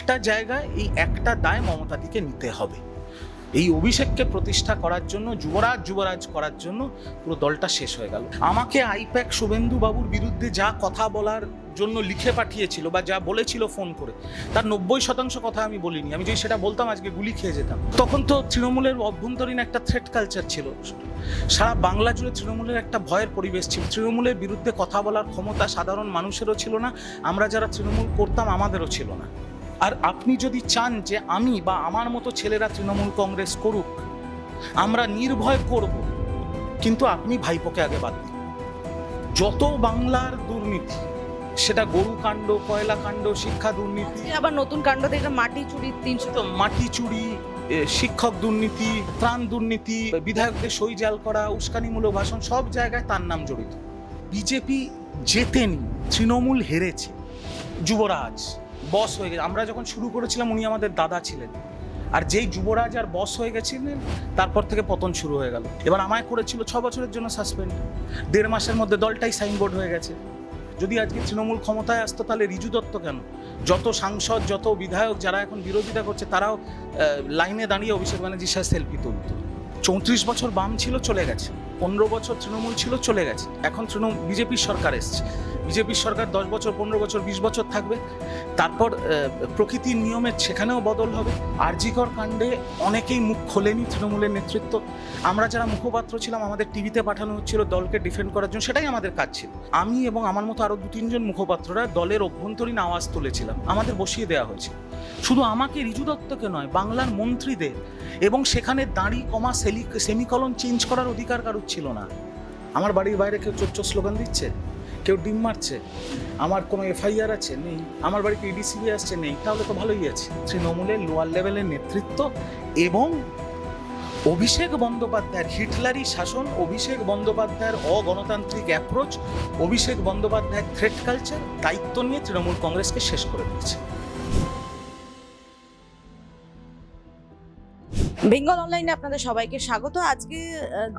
একটা জায়গায় এই একটা দায় মমতাদিকে নিতে হবে। এই অভিষেককে প্রতিষ্ঠা করার জন্য, যুবরাজ করার জন্য পুরো দলটা শেষ হয়ে গেল। আমাকে আইপ্যাক শুভেন্দু বাবুর বিরুদ্ধে যা কথা বলার জন্য লিখে পাঠিয়েছিল বা যা বলেছিল ফোন করে, তার 90% কথা আমি বলিনি। আমি যদি সেটা বলতাম আজকে গুলি খেয়ে যেতাম। তখন তো তৃণমূলের অভ্যন্তরীণ একটা থ্রেট কালচার ছিল, সারা বাংলা জুড়ে তৃণমূলের একটা ভয়ের পরিবেশ ছিল। তৃণমূলের বিরুদ্ধে কথা বলার ক্ষমতা সাধারণ মানুষেরও ছিল না, আমরা যারা তৃণমূল করতাম আমাদেরও ছিল না। আর আপনি যদি চান যে আমি বা আমার মতো ছেলেরা তৃণমূল কংগ্রেস করুক, আমরা নির্ভয় করব, কিন্তু আপনি ভাইপোকে আগে বাদ দিন। যত বাংলার দুর্নীতি, সেটা গরু কাণ্ড, কয়লা কাণ্ড, শিক্ষা দুর্নীতি, আবার নতুন কাণ্ড থেকে মাটি চুরি 300 তো মাটি চুরি, শিক্ষক দুর্নীতি, ত্রাণ দুর্নীতি, বিধায়কদের সই জাল করা, উস্কানিমূলক ভাষণ, সব জায়গায় তার নাম জড়িত। বিজেপি জেতেনি, তৃণমূল হেরেছে। যুবরাজ বস হয়ে গেছে। আমরা যখন শুরু করেছিলাম উনি আমাদের দাদা ছিলেন, আর যেই যুবরাজ আর বস হয়ে গেছিলেন তারপর থেকে পতন শুরু হয়ে গেল। এবার আমায় করেছিল 6 বছরের জন্য সাসপেন্ড, 1.5 মাসের মধ্যে দলটাই সাইনবোর্ড হয়ে গেছে। যদি আজকে তৃণমূল ক্ষমতায় আসতো তাহলে রিজু দত্ত কেন, যত সাংসদ, যত বিধায়ক যারা এখন বিরোধিতা করছে তারাও লাইনে দাঁড়িয়ে অভিষেক ব্যানার্জির সাথে সেলফি তুলত। 34 বছর বাম ছিল, চলে গেছে। 15 বছর তৃণমূল ছিল, চলে গেছে। এখন বিজেপির সরকার এসছে। বিজেপির সরকার 10 বছর, 15 বছর, 20 বছর থাকবে। তারপর প্রকৃতির নিয়মে সেখানেও বদল হবে। আরজিকর কাণ্ডে অনেকেই মুখ খোলেনি তৃণমূলের নেতৃত্ব। আমরা যারা মুখপাত্র ছিলাম, আমাদের টিভিতে পাঠানো হচ্ছিল দলকে ডিফেন্ড করার জন্য, সেটাই আমাদের কাজ ছিল। আমি এবং আমার মতো আরও 2-3 জন মুখপাত্ররা দলের অভ্যন্তরীণ আওয়াজ তুলেছিলাম, আমাদের বসিয়ে দেওয়া হয়েছিল। শুধু আমাকে, রিজু দত্তকে নয়, বাংলার মন্ত্রীদের। এবং সেখানে দাঁড়ি, কমা, সেমিকলন চেঞ্জ করার অধিকার কারোর ছিল না। আমার বাড়ির বাইরে কেউ চোর স্লোগান দিচ্ছে, কেউ ডিম মারছে, আমার কোনো এফআইআর আছে? নেই। আমার বাড়িতে ইডিসিবি আসছে? নেই। তাহলে তো ভালোই আছে। তৃণমূলের লোয়ার লেভেলের নেতৃত্ব এবং অভিষেক বন্দ্যোপাধ্যায়ের হিটলারি শাসন, অভিষেক বন্দ্যোপাধ্যায়ের অগণতান্ত্রিক অ্যাপ্রোচ, অভিষেক বন্দ্যোপাধ্যায়ের থ্রেট কালচার দায়িত্ব নিয়ে তৃণমূল কংগ্রেসকে শেষ করে দিয়েছে। বেঙ্গল অনলাইনে আপনাদের সবাইকে স্বাগত। আজকে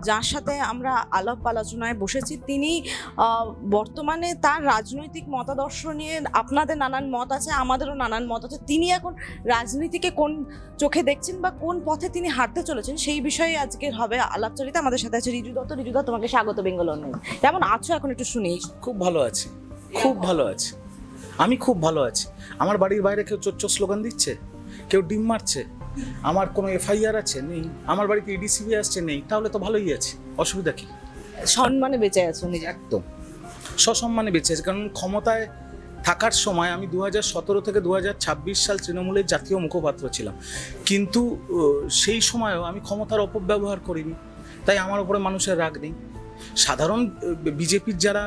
যার সাথে আমরা আলাপ আলোচনায় বসেছি, তিনি বর্তমানে তার রাজনৈতিক মতাদর্শ নিয়ে আপনাদের নানান মত আছে, আমাদেরও নানান মত আছে। তিনি এখন রাজনীতিকে কোন চোখে দেখছেন বা কোন পথে তিনি হাঁটতে চলেছেন, সেই বিষয়ে আজকের হবে আলাপচারিতা। আমাদের সাথে আছে রিজু দত্ত। রিজু দত্ত, তোমাকে স্বাগত বেঙ্গল অনলাইন। কেমন আছো এখন একটু শুনি। খুব ভালো আছি, খুব ভালো আছি, আমি খুব ভালো আছি। আমার বাড়ির বাইরে কেউ চোর স্লোগান দিচ্ছে, কেউ ডিম মারছে, আমার কোনো এফআইআর আছে? নেই। আমার বাড়িতে ইডিসিবি আসছে? নেই। তাহলে তো ভালোই আছে, অসুবিধা কি? সম্মানে বেঁচে আছো নিজে? একদম সসম্মানে বেঁচে আছে। কারণ ক্ষমতায় থাকার সময় আমি 2017 থেকে 2026 সাল তৃণমূলের জাতীয় মুখপাত্র ছিলাম, কিন্তু সেই সময়ও আমি ক্ষমতার অপব্যবহার করিনি, তাই আমার উপরে মানুষের রাগ নেই। সাধারণ বিজেপির যারা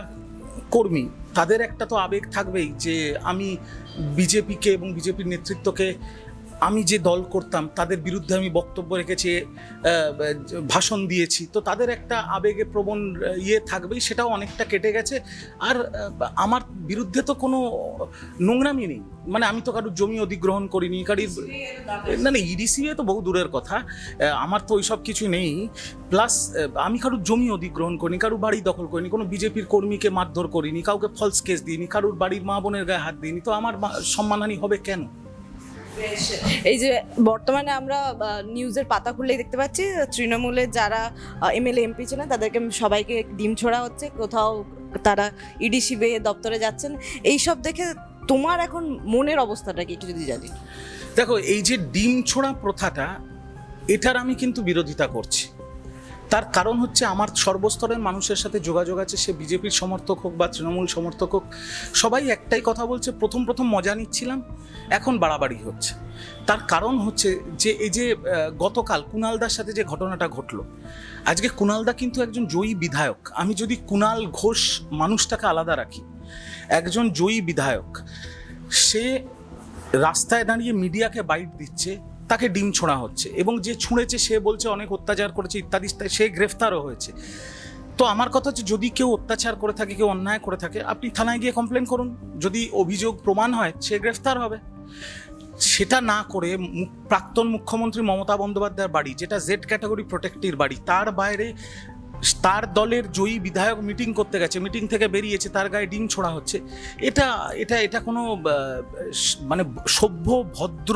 কর্মী, তাদের একটা তো আবেগ থাকবেই যে আমি বিজেপিকে এবং বিজেপির নেতৃত্বকে, আমি যে দল করতাম তাদের বিরুদ্ধে আমি বক্তব্য রেখেছি, ভাষণ দিয়েছি, তো তাদের একটা আবেগে প্রবণ থাকবেই। সেটাও অনেকটা কেটে গেছে। আর আমার বিরুদ্ধে তো কোনো নোংরামি নেই। মানে আমি তো কারোর জমি অধিগ্রহণ করিনি, না ইডিসিএ তো বহু দূরের কথা, আমার তো ওইসব কিছু নেই। প্লাস আমি কারোর জমি অধিগ্রহণ করিনি, কারোর বাড়ি দখল করিনি, কোনো বিজেপির কর্মীকে মারধর করিনি, কাউকে ফলস কেস দিইনি, কারোর বাড়ির মা বোনের গায়ে হাত দিইনি। তো আমার সম্মানহানি হবে কেন? এই যে বর্তমানে আমরা নিউজের পাতা খুললেই দেখতে পাচ্ছি তৃণমূলের যারা এমএলএ এমপি ছিলেন তাদেরকে সবাইকে ডিম ছোড়া হচ্ছে, কোথাও তারা ইডিসিবি দপ্তরে যাচ্ছেন। এইসব দেখে তোমার এখন মনের অবস্থাটা কি একটু যদি জানি? দেখো, এই যে ডিম ছোড়া প্রথাটা, এটার আমি কিন্তু বিরোধিতা করছি। তার কারণ হচ্ছে আমার সর্বস্তরের মানুষের সাথে যোগাযোগ আছে, সে বিজেপির সমর্থক হোক বা তৃণমূল সমর্থক হোক, সবাই একটাই কথা বলছে, প্রথম মজা নিচ্ছিলাম, এখন বাড়াবাড়ি হচ্ছে। তার কারণ হচ্ছে যে এই যে গতকাল কুণালদার সাথে যে ঘটনাটা ঘটলো, আজকে কুণালদা কিন্তু একজন জয়ী বিধায়ক। আমি যদি কুণাল ঘোষ মানুষটাকে আলাদা রাখি, একজন জয়ী বিধায়ক, সে রাস্তায় দাঁড়িয়ে মিডিয়াকে বাইট দিচ্ছে, তাকে ডিম ছোঁড়া হচ্ছে, এবং যে ছুঁড়েছে সে বলছে অনেক অত্যাচার করেছে ইত্যাদি, সে গ্রেফতারও হয়েছে। তো আমার কথা হচ্ছে, যদি কেউ অত্যাচার করে থাকে, কেউ অন্যায় করে থাকে, আপনি থানায় গিয়ে কমপ্লেন করুন, যদি অভিযোগ প্রমাণ হয় সে গ্রেফতার হবে। সেটা না করে প্রাক্তন মুখ্যমন্ত্রী মমতা বন্দ্যোপাধ্যায়ের বাড়ি, যেটা জেড ক্যাটাগরি প্রোটেক্টেড বাড়ি, তার বাইরে তার দলের জয়ী বিধায়ক মিটিং করতে গেছে, মিটিং থেকে বেরিয়েছে, তার গায়ে ডিম ছোড়া হচ্ছে। এটা এটা এটা কোনো মানে সভ্য ভদ্র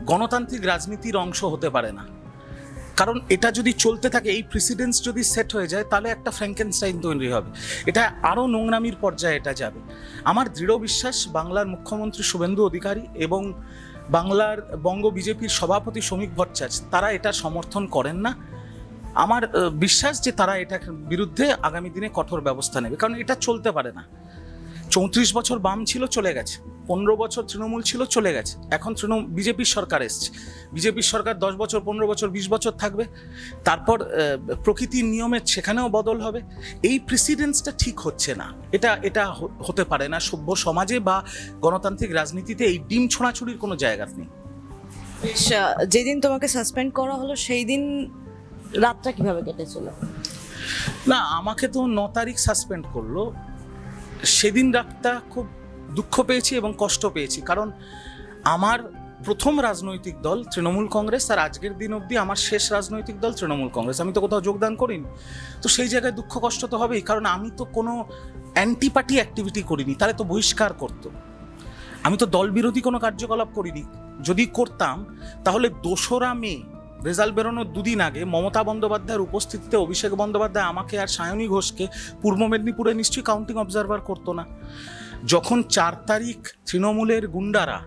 গণতান্ত্রিক রাজনীতির অংশ হতে পারে না। কারণ এটা যদি চলতে থাকে, এই প্রেসিডেন্স যদি সেট হয়ে যায়, তাহলে একটা ফ্র্যাঙ্কেনস্টাইন তৈরি হবে, এটা আরও নোংরামির পর্যায়ে এটা যাবে। আমার দৃঢ় বিশ্বাস বাংলার মুখ্যমন্ত্রী শুভেন্দু অধিকারী এবং বাংলার বঙ্গ বিজেপির সভাপতি শ্রমিক ভট্টাচার্য তারা এটা সমর্থন করেন না। আমার বিশ্বাস যে তারা এটার বিরুদ্ধে আগামী দিনে কঠোর ব্যবস্থা নেবে, কারণ এটা চলতে পারে না। 34 বছর বাম ছিল, চলে গেছে। 15 বছর তৃণমূল ছিল, চলে গেছে। এখন বিজেপির সরকার এসছে। বিজেপির সরকার 10 বছর, 15 বছর, 20 বছর থাকবে। তারপর প্রকৃতির নিয়মে সেখানেও বদল হবে। এই প্রেসিডেন্সটা ঠিক হচ্ছে না। এটা হতে পারে না সভ্য সমাজে বা গণতান্ত্রিক রাজনীতিতে। এই ডিম ছোঁড়াছুড়ির কোনো জায়গা নেই। যেদিন তোমাকে সাসপেন্ড করা হলো সেই দিন রাতটা কিভাবে কেটেছিল? না, আমাকে তো 9 তারিখ সাসপেন্ড করলো। সেদিন রাতটা খুব দুঃখ পেয়েছি এবং কষ্ট পেয়েছি, কারণ আমার প্রথম রাজনৈতিক দল তৃণমূল কংগ্রেস, আর আজকের দিন অবধি আমার শেষ রাজনৈতিক দল তৃণমূল কংগ্রেস। আমি তো কোথাও যোগদান করিনি, তো সেই জায়গায় দুঃখ কষ্ট তো হবেই। কারণ আমি তো কোনো অ্যান্টি পার্টি অ্যাক্টিভিটি করিনি, তাহলে তো বহিষ্কার করতো। আমি তো দল বিরোধী কোনো কার্যকলাপ করিনি। যদি করতাম তাহলে 2রা মে রেজাল্ট বেরোনোর 2 দিন আগে মমতা বন্দ্যোপাধ্যায়ের উপস্থিতিতে অভিষেক বন্দ্যোপাধ্যায় আমাকে আর সায়নী ঘোষকে পূর্ব মেদিনীপুরে নিশ্চয়ই কাউন্টিং অবজারভার করতো না। যখন 4 তারিখ তৃণমূলের গুন্ডারা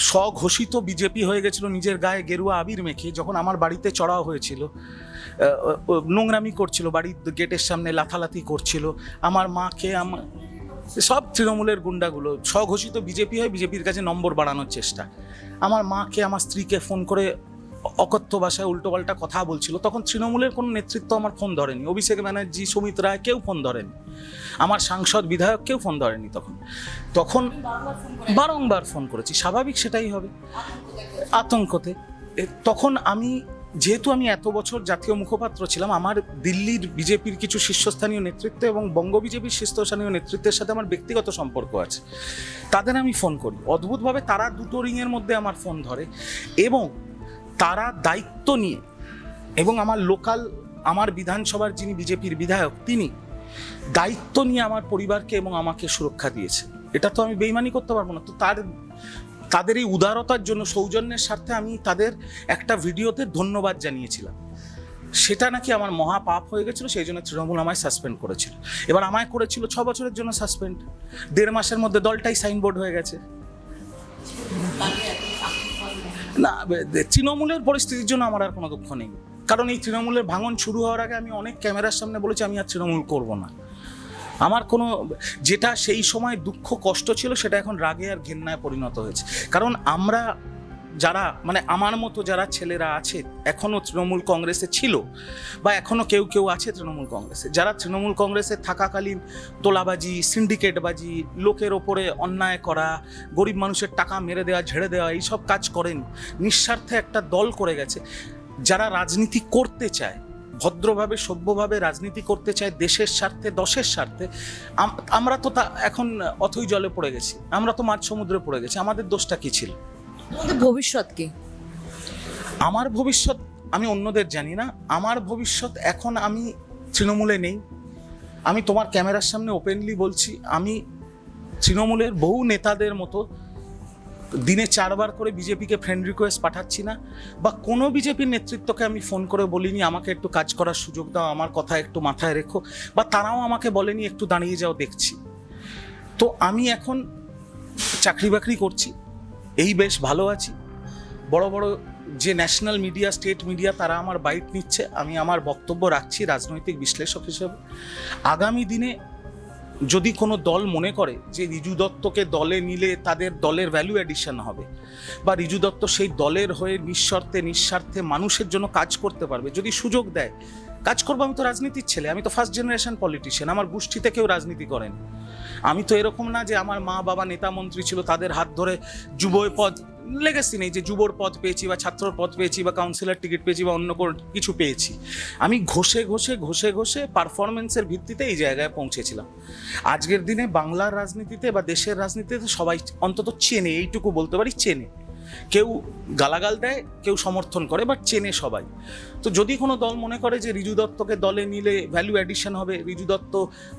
স্বঘোষিত বিজেপি হয়ে গেছিল, নিজের গায়ে গেরুয়া আবির মেখে, যখন আমার বাড়িতে চড়াও হয়েছিল, নোংরামি করছিল, বাড়ির গেটের সামনে লাথালাথি করছিল, আমার মাকে, সব তৃণমূলের গুন্ডাগুলো স্বঘোষিত বিজেপি হয়ে বিজেপির কাছে নম্বর বাড়ানোর চেষ্টা, আমার মাকে, আমার স্ত্রীকে ফোন করে অকথ্য ভাষায় উল্টোপাল্টা কথা বলছিল। তখন তৃণমূলের কোনো নেতৃত্ব আমার ফোন ধরেনি। অভিষেক ব্যানার্জি, সুমিত রায় কেউ ফোন ধরেনি। আমার সাংসদ বিধায়ক কেউ ফোন ধরেনি। তখন বারংবার ফোন করেছি, স্বাভাবিক সেটাই হবে, আতঙ্কতে। তখন যেহেতু আমি এত বছর জাতীয় মুখপাত্র ছিলাম, আমার দিল্লির বিজেপির কিছু শীর্ষস্থানীয় নেতৃত্ব এবং বঙ্গ বিজেপির শীর্ষস্থানীয় নেতৃত্বের সাথে আমার ব্যক্তিগত সম্পর্ক আছে। তাদের আমি ফোন করি, অদ্ভুতভাবে তারা 2টো রিংয়ের মধ্যে আমার ফোন ধরে, এবং তারা দায়িত্ব নিয়ে, এবং আমার লোকাল, আমার বিধানসভার যিনি বিজেপির বিধায়ক, তিনি দায়িত্ব নিয়ে আমার পরিবারকে এবং আমাকে সুরক্ষা দিয়েছে। এটা তো আমি বেইমানি করতে পারবো না। তো তাদের এই উদারতার জন্য, সৌজন্যের স্বার্থে আমি তাদের একটা ভিডিওতে ধন্যবাদ জানিয়েছিলাম। সেটা নাকি আমার মহা পাপ হয়ে গেছিলো, সেই জন্য তৃণমূল আমায় সাসপেন্ড করেছিল। এবার আমায় করেছিল 6 বছরের জন্য সাসপেন্ড। 1.5 মাসের মধ্যে দলটাই সাইনবোর্ড হয়ে গেছে। না, তৃণমূলের পরিস্থিতির জন্য আমার আর কোনো দুঃখ নেই, কারণ এই তৃণমূলের ভাঙন শুরু হওয়ার আগে আমি অনেক ক্যামেরার সামনে বলেছি আমি আর তৃণমূল করব না। আমার কোনো, যেটা সেই সময় দুঃখ কষ্ট ছিল, সেটা এখন রাগে আর ঘেন্নায় পরিণত হয়েছে। কারণ আমরা যারা, মানে আমার মতো যারা ছেলেরা আছে, এখনও তৃণমূল কংগ্রেসে ছিল বা এখনও কেউ কেউ আছে তৃণমূল কংগ্রেসে, যারা তৃণমূল কংগ্রেসে থাকাকালীন তোলাবাজি, সিন্ডিকেটবাজি, লোকের ওপরে অন্যায় করা, গরিব মানুষের টাকা মেরে দেওয়া, ঝেড়ে দেওয়া, এইসব কাজ করেন, নিঃস্বার্থে একটা দল করে গেছে, যারা রাজনীতি করতে চায়, ভদ্রভাবে সভ্যভাবে রাজনীতি করতে চায়, দেশের স্বার্থে, দশের স্বার্থে। আমরা তো এখন অথই জলে পড়ে গেছি, আমরা তো মাঝ সমুদ্রে পড়ে গেছি। আমাদের দোষটা কি ছিল? তোমাদের ভবিষ্যৎ কি? আমার ভবিষ্যৎ আমি অন্যদের জানি না। আমার ভবিষ্যৎ, এখন আমি তৃণমূলে নেই। আমি তোমার ক্যামেরার সামনে ওপেনলি বলছি, আমি তৃণমূলের বহু নেতাদের মতো দিনে 4 বার করে বিজেপিকে ফ্রেন্ড রিকোয়েস্ট পাঠাচ্ছি না, বা কোনো বিজেপির নেতৃত্বকে আমি ফোন করে বলিনি আমাকে একটু কাজ করার সুযোগ দাও, আমার কথা একটু মাথায় রেখো, বা তারাও আমাকে বলেনি একটু দাঁড়িয়ে যাও, দেখছি। তো আমি এখন চাকরি বাকরি করছি, এই বেশ ভালো আছি। বড় বড় যে ন্যাশনাল মিডিয়া, স্টেট মিডিয়া, তারা আমার বাইট নিচ্ছে, আমি আমার বক্তব্য রাখছি রাজনৈতিক বিশ্লেষক হিসেবে। আগামী দিনে যদি কোনো দল মনে করে যে রিজু দত্তকে দলে নিলে তাদের দলের ভ্যালু অ্যাডিশন হবে, বা রিজু দত্ত সেই দলের হয়ে নিঃস্বার্থে মানুষের জন্য কাজ করতে পারবে, যদি সুযোগ দেয়, কাজ করবো। আমি তো রাজনীতির ছেলে, আমি তো ফার্স্ট জেনারেশন পলিটিশিয়ান, আমার গোষ্ঠীতে কেউ রাজনীতি করেন। আমি তো এরকম না যে আমার মা বাবা নেতা মন্ত্রী ছিল, তাদের হাত ধরে যুবর পদ, লেগেছি নেই যে যুবর পদ পেয়েছি বা ছাত্রর পদ পেয়েছি বা কাউন্সিলর টিকিট পেয়েছি বা অন্য কিছু পেয়েছি। আমি ঘষে পারফরমেন্সের ভিত্তিতে এই জায়গায় পৌঁছেছিলাম। আজকের দিনে বাংলার রাজনীতিতে বা দেশের রাজনীতিতে সবাই অন্তত চেনে, এইটুকু বলতে পারি চেনে। কেউ গালাগাল দেয়, কেউ সমর্থন করে, বাট চেনে সবাই। তো যদি কোনো দল মনে করে যে ঋজু দত্তকে দলে নিলে ভ্যালু অ্যাডিশন হবে, ঋজু দত্ত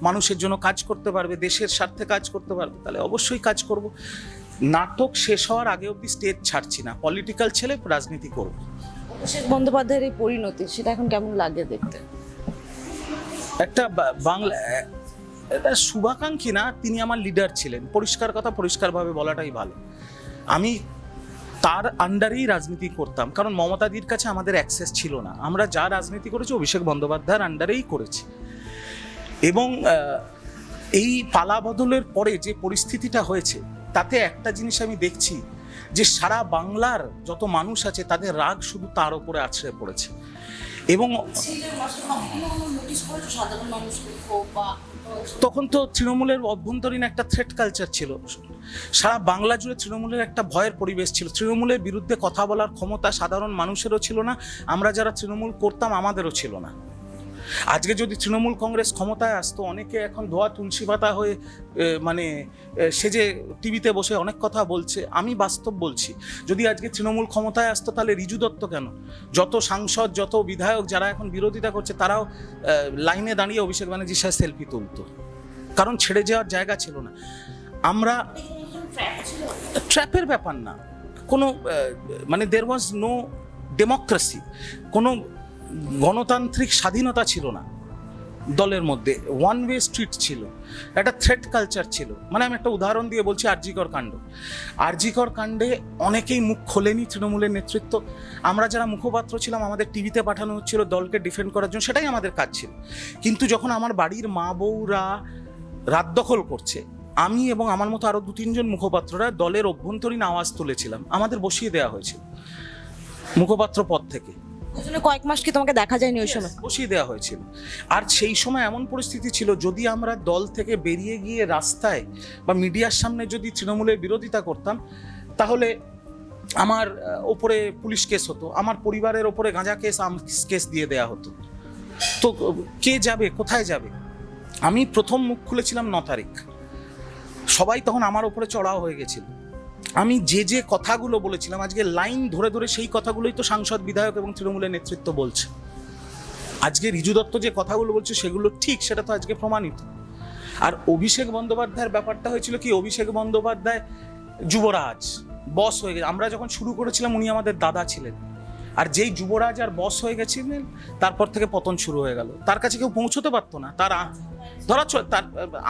মানুষের জন্য কাজ করতে পারবে, দেশের স্বার্থে কাজ করতে পারবে, তাহলে অবশ্যই কাজ করব। নাটক শেষ হওয়ার আগে অবধি স্টেজ ছাড়ছি না, পলিটিক্যাল ছেলে রাজনীতি করব। অভিষেক বন্দ্যোপাধ্যায়ের এই পরিণতি সেটা এখন কেমন লাগে দেখতে? একটা বাংলা এটা শুভাকাঙ্ক্ষী না, তিনি আমার লিডার ছিলেন, পরিষ্কার কথা পরিষ্কারভাবে বলাটাই ভালো। আমি তার আন্ডারেই রাজনীতি করতাম, কারণ মমতাদির কাছে আমাদের অ্যাক্সেস ছিল না। আমরা যা রাজনীতি করেছি অভিষেক বন্দ্যোপাধ্যায়ের আন্ডারেই করেছি। এবং এই পালা বদলের পরে যে পরিস্থিতিটা হয়েছে, তাতে একটা জিনিস আমি দেখছি যে সারা বাংলার যত মানুষ আছে তাদের রাগ শুধু তার উপরে আছড়ে পড়েছে। এবং তখন তো তৃণমূলের অভ্যন্তরীণ একটা থ্রেট কালচার ছিল, সারা বাংলা জুড়ে তৃণমূলের একটা ভয়ের পরিবেশ ছিল। তৃণমূলের বিরুদ্ধে কথা বলার ক্ষমতা সাধারণ মানুষেরও ছিল না, আমরা যারা তৃণমূল করতাম আমাদেরও ছিল না। আজকে যদি তৃণমূল কংগ্রেস ক্ষমতায় আসতো, অনেকে এখন ধোয়া তুলসী পাতা হয়ে মানে সে যে টিভিতে বসে অনেক কথা বলছে, আমি বাস্তব বলছি, যদি আজকে তৃণমূল ক্ষমতায় আসতো তাহলে ঋজু দত্ত কেন, যত সাংসদ যত বিধায়ক যারা এখন বিরোধিতা করছে তারাও লাইনে দাঁড়িয়ে অভিষেক ব্যানার্জির সাথে সেলফি তুলতো, কারণ ছেড়ে যাওয়ার জায়গা ছিল না। আমরা ট্র্যাপের ব্যাপার না, কোনো মানে দেয়ার ওয়াজ নো ডেমোক্রেসি, কোনো গণতান্ত্রিক স্বাধীনতা ছিল না দলের মধ্যে, ওয়ান ওয়ে স্ট্রিট ছিল, একটা থ্রেট কালচার ছিল। মানে আমি একটা উদাহরণ দিয়ে বলছি, আরজিকর কাণ্ডে অনেকেই মুখ খোলেনি তৃণমূলের নেতৃত্ব। আমরা যারা মুখপাত্র ছিলাম, আমাদের টিভিতে পাঠানো হচ্ছিল দলকে ডিফেন্ড করার জন্য, সেটাই আমাদের কাজ ছিল। কিন্তু যখন আমার বাড়ির মা বউরা রাত দখল করছে, আমি এবং আমার মতো আরো 2-3 জন মুখপাত্ররা দলের অভ্যন্তরীণ আওয়াজ তুলেছিলাম, আমাদের বসিয়ে দেওয়া হয়েছিল মুখপাত্র পদ থেকে। কয়েক মাস কি তোমাকে দেখা যায়নি ওই সময়? বসিয়ে দেওয়া হয়েছিল। আর সেই সময় এমন পরিস্থিতি ছিল, যদি আমরা দল থেকে বেরিয়ে গিয়ে রাস্তায় বা মিডিয়ার সামনে যদি তৃণমূলের বিরোধিতা করতাম, তাহলে আমার ওপরে পুলিশ কেস হতো, আমার পরিবারের ওপরে গাঁজা কেস দিয়ে দেয়া হতো। তো কে যাবে, কোথায় যাবে? আমি প্রথম মুখ খুলেছিলাম 9 তারিখ, সবাই তখন আমার ওপরে চড়াও হয়ে গেছিল। আমি যে কথাগুলো বলেছিলাম, আজকে লাইন ধরে ধরে সেই কথাগুলোই তো সাংসদ, বিধায়ক এবং তৃণমূলের নেতৃত্ব বলছে। আজকে ঋজু দত্ত যে কথাগুলো বলছে সেগুলো ঠিক, সেটা তো আজকে প্রমাণিত। আর অভিষেক বন্দ্যোপাধ্যায়ের ব্যাপারটা হয়েছিল কি, অভিষেক বন্দ্যোপাধ্যায় যুবরাজ বস হয়ে গেছে। আমরা যখন শুরু করেছিলাম উনি আমাদের দাদা ছিলেন, আর যেই যুবরাজ আর বস হয়ে গেছিলেন তারপর থেকে পতন শুরু হয়ে গেল। তার কাছে কেউ পৌঁছতে পারতো না, তার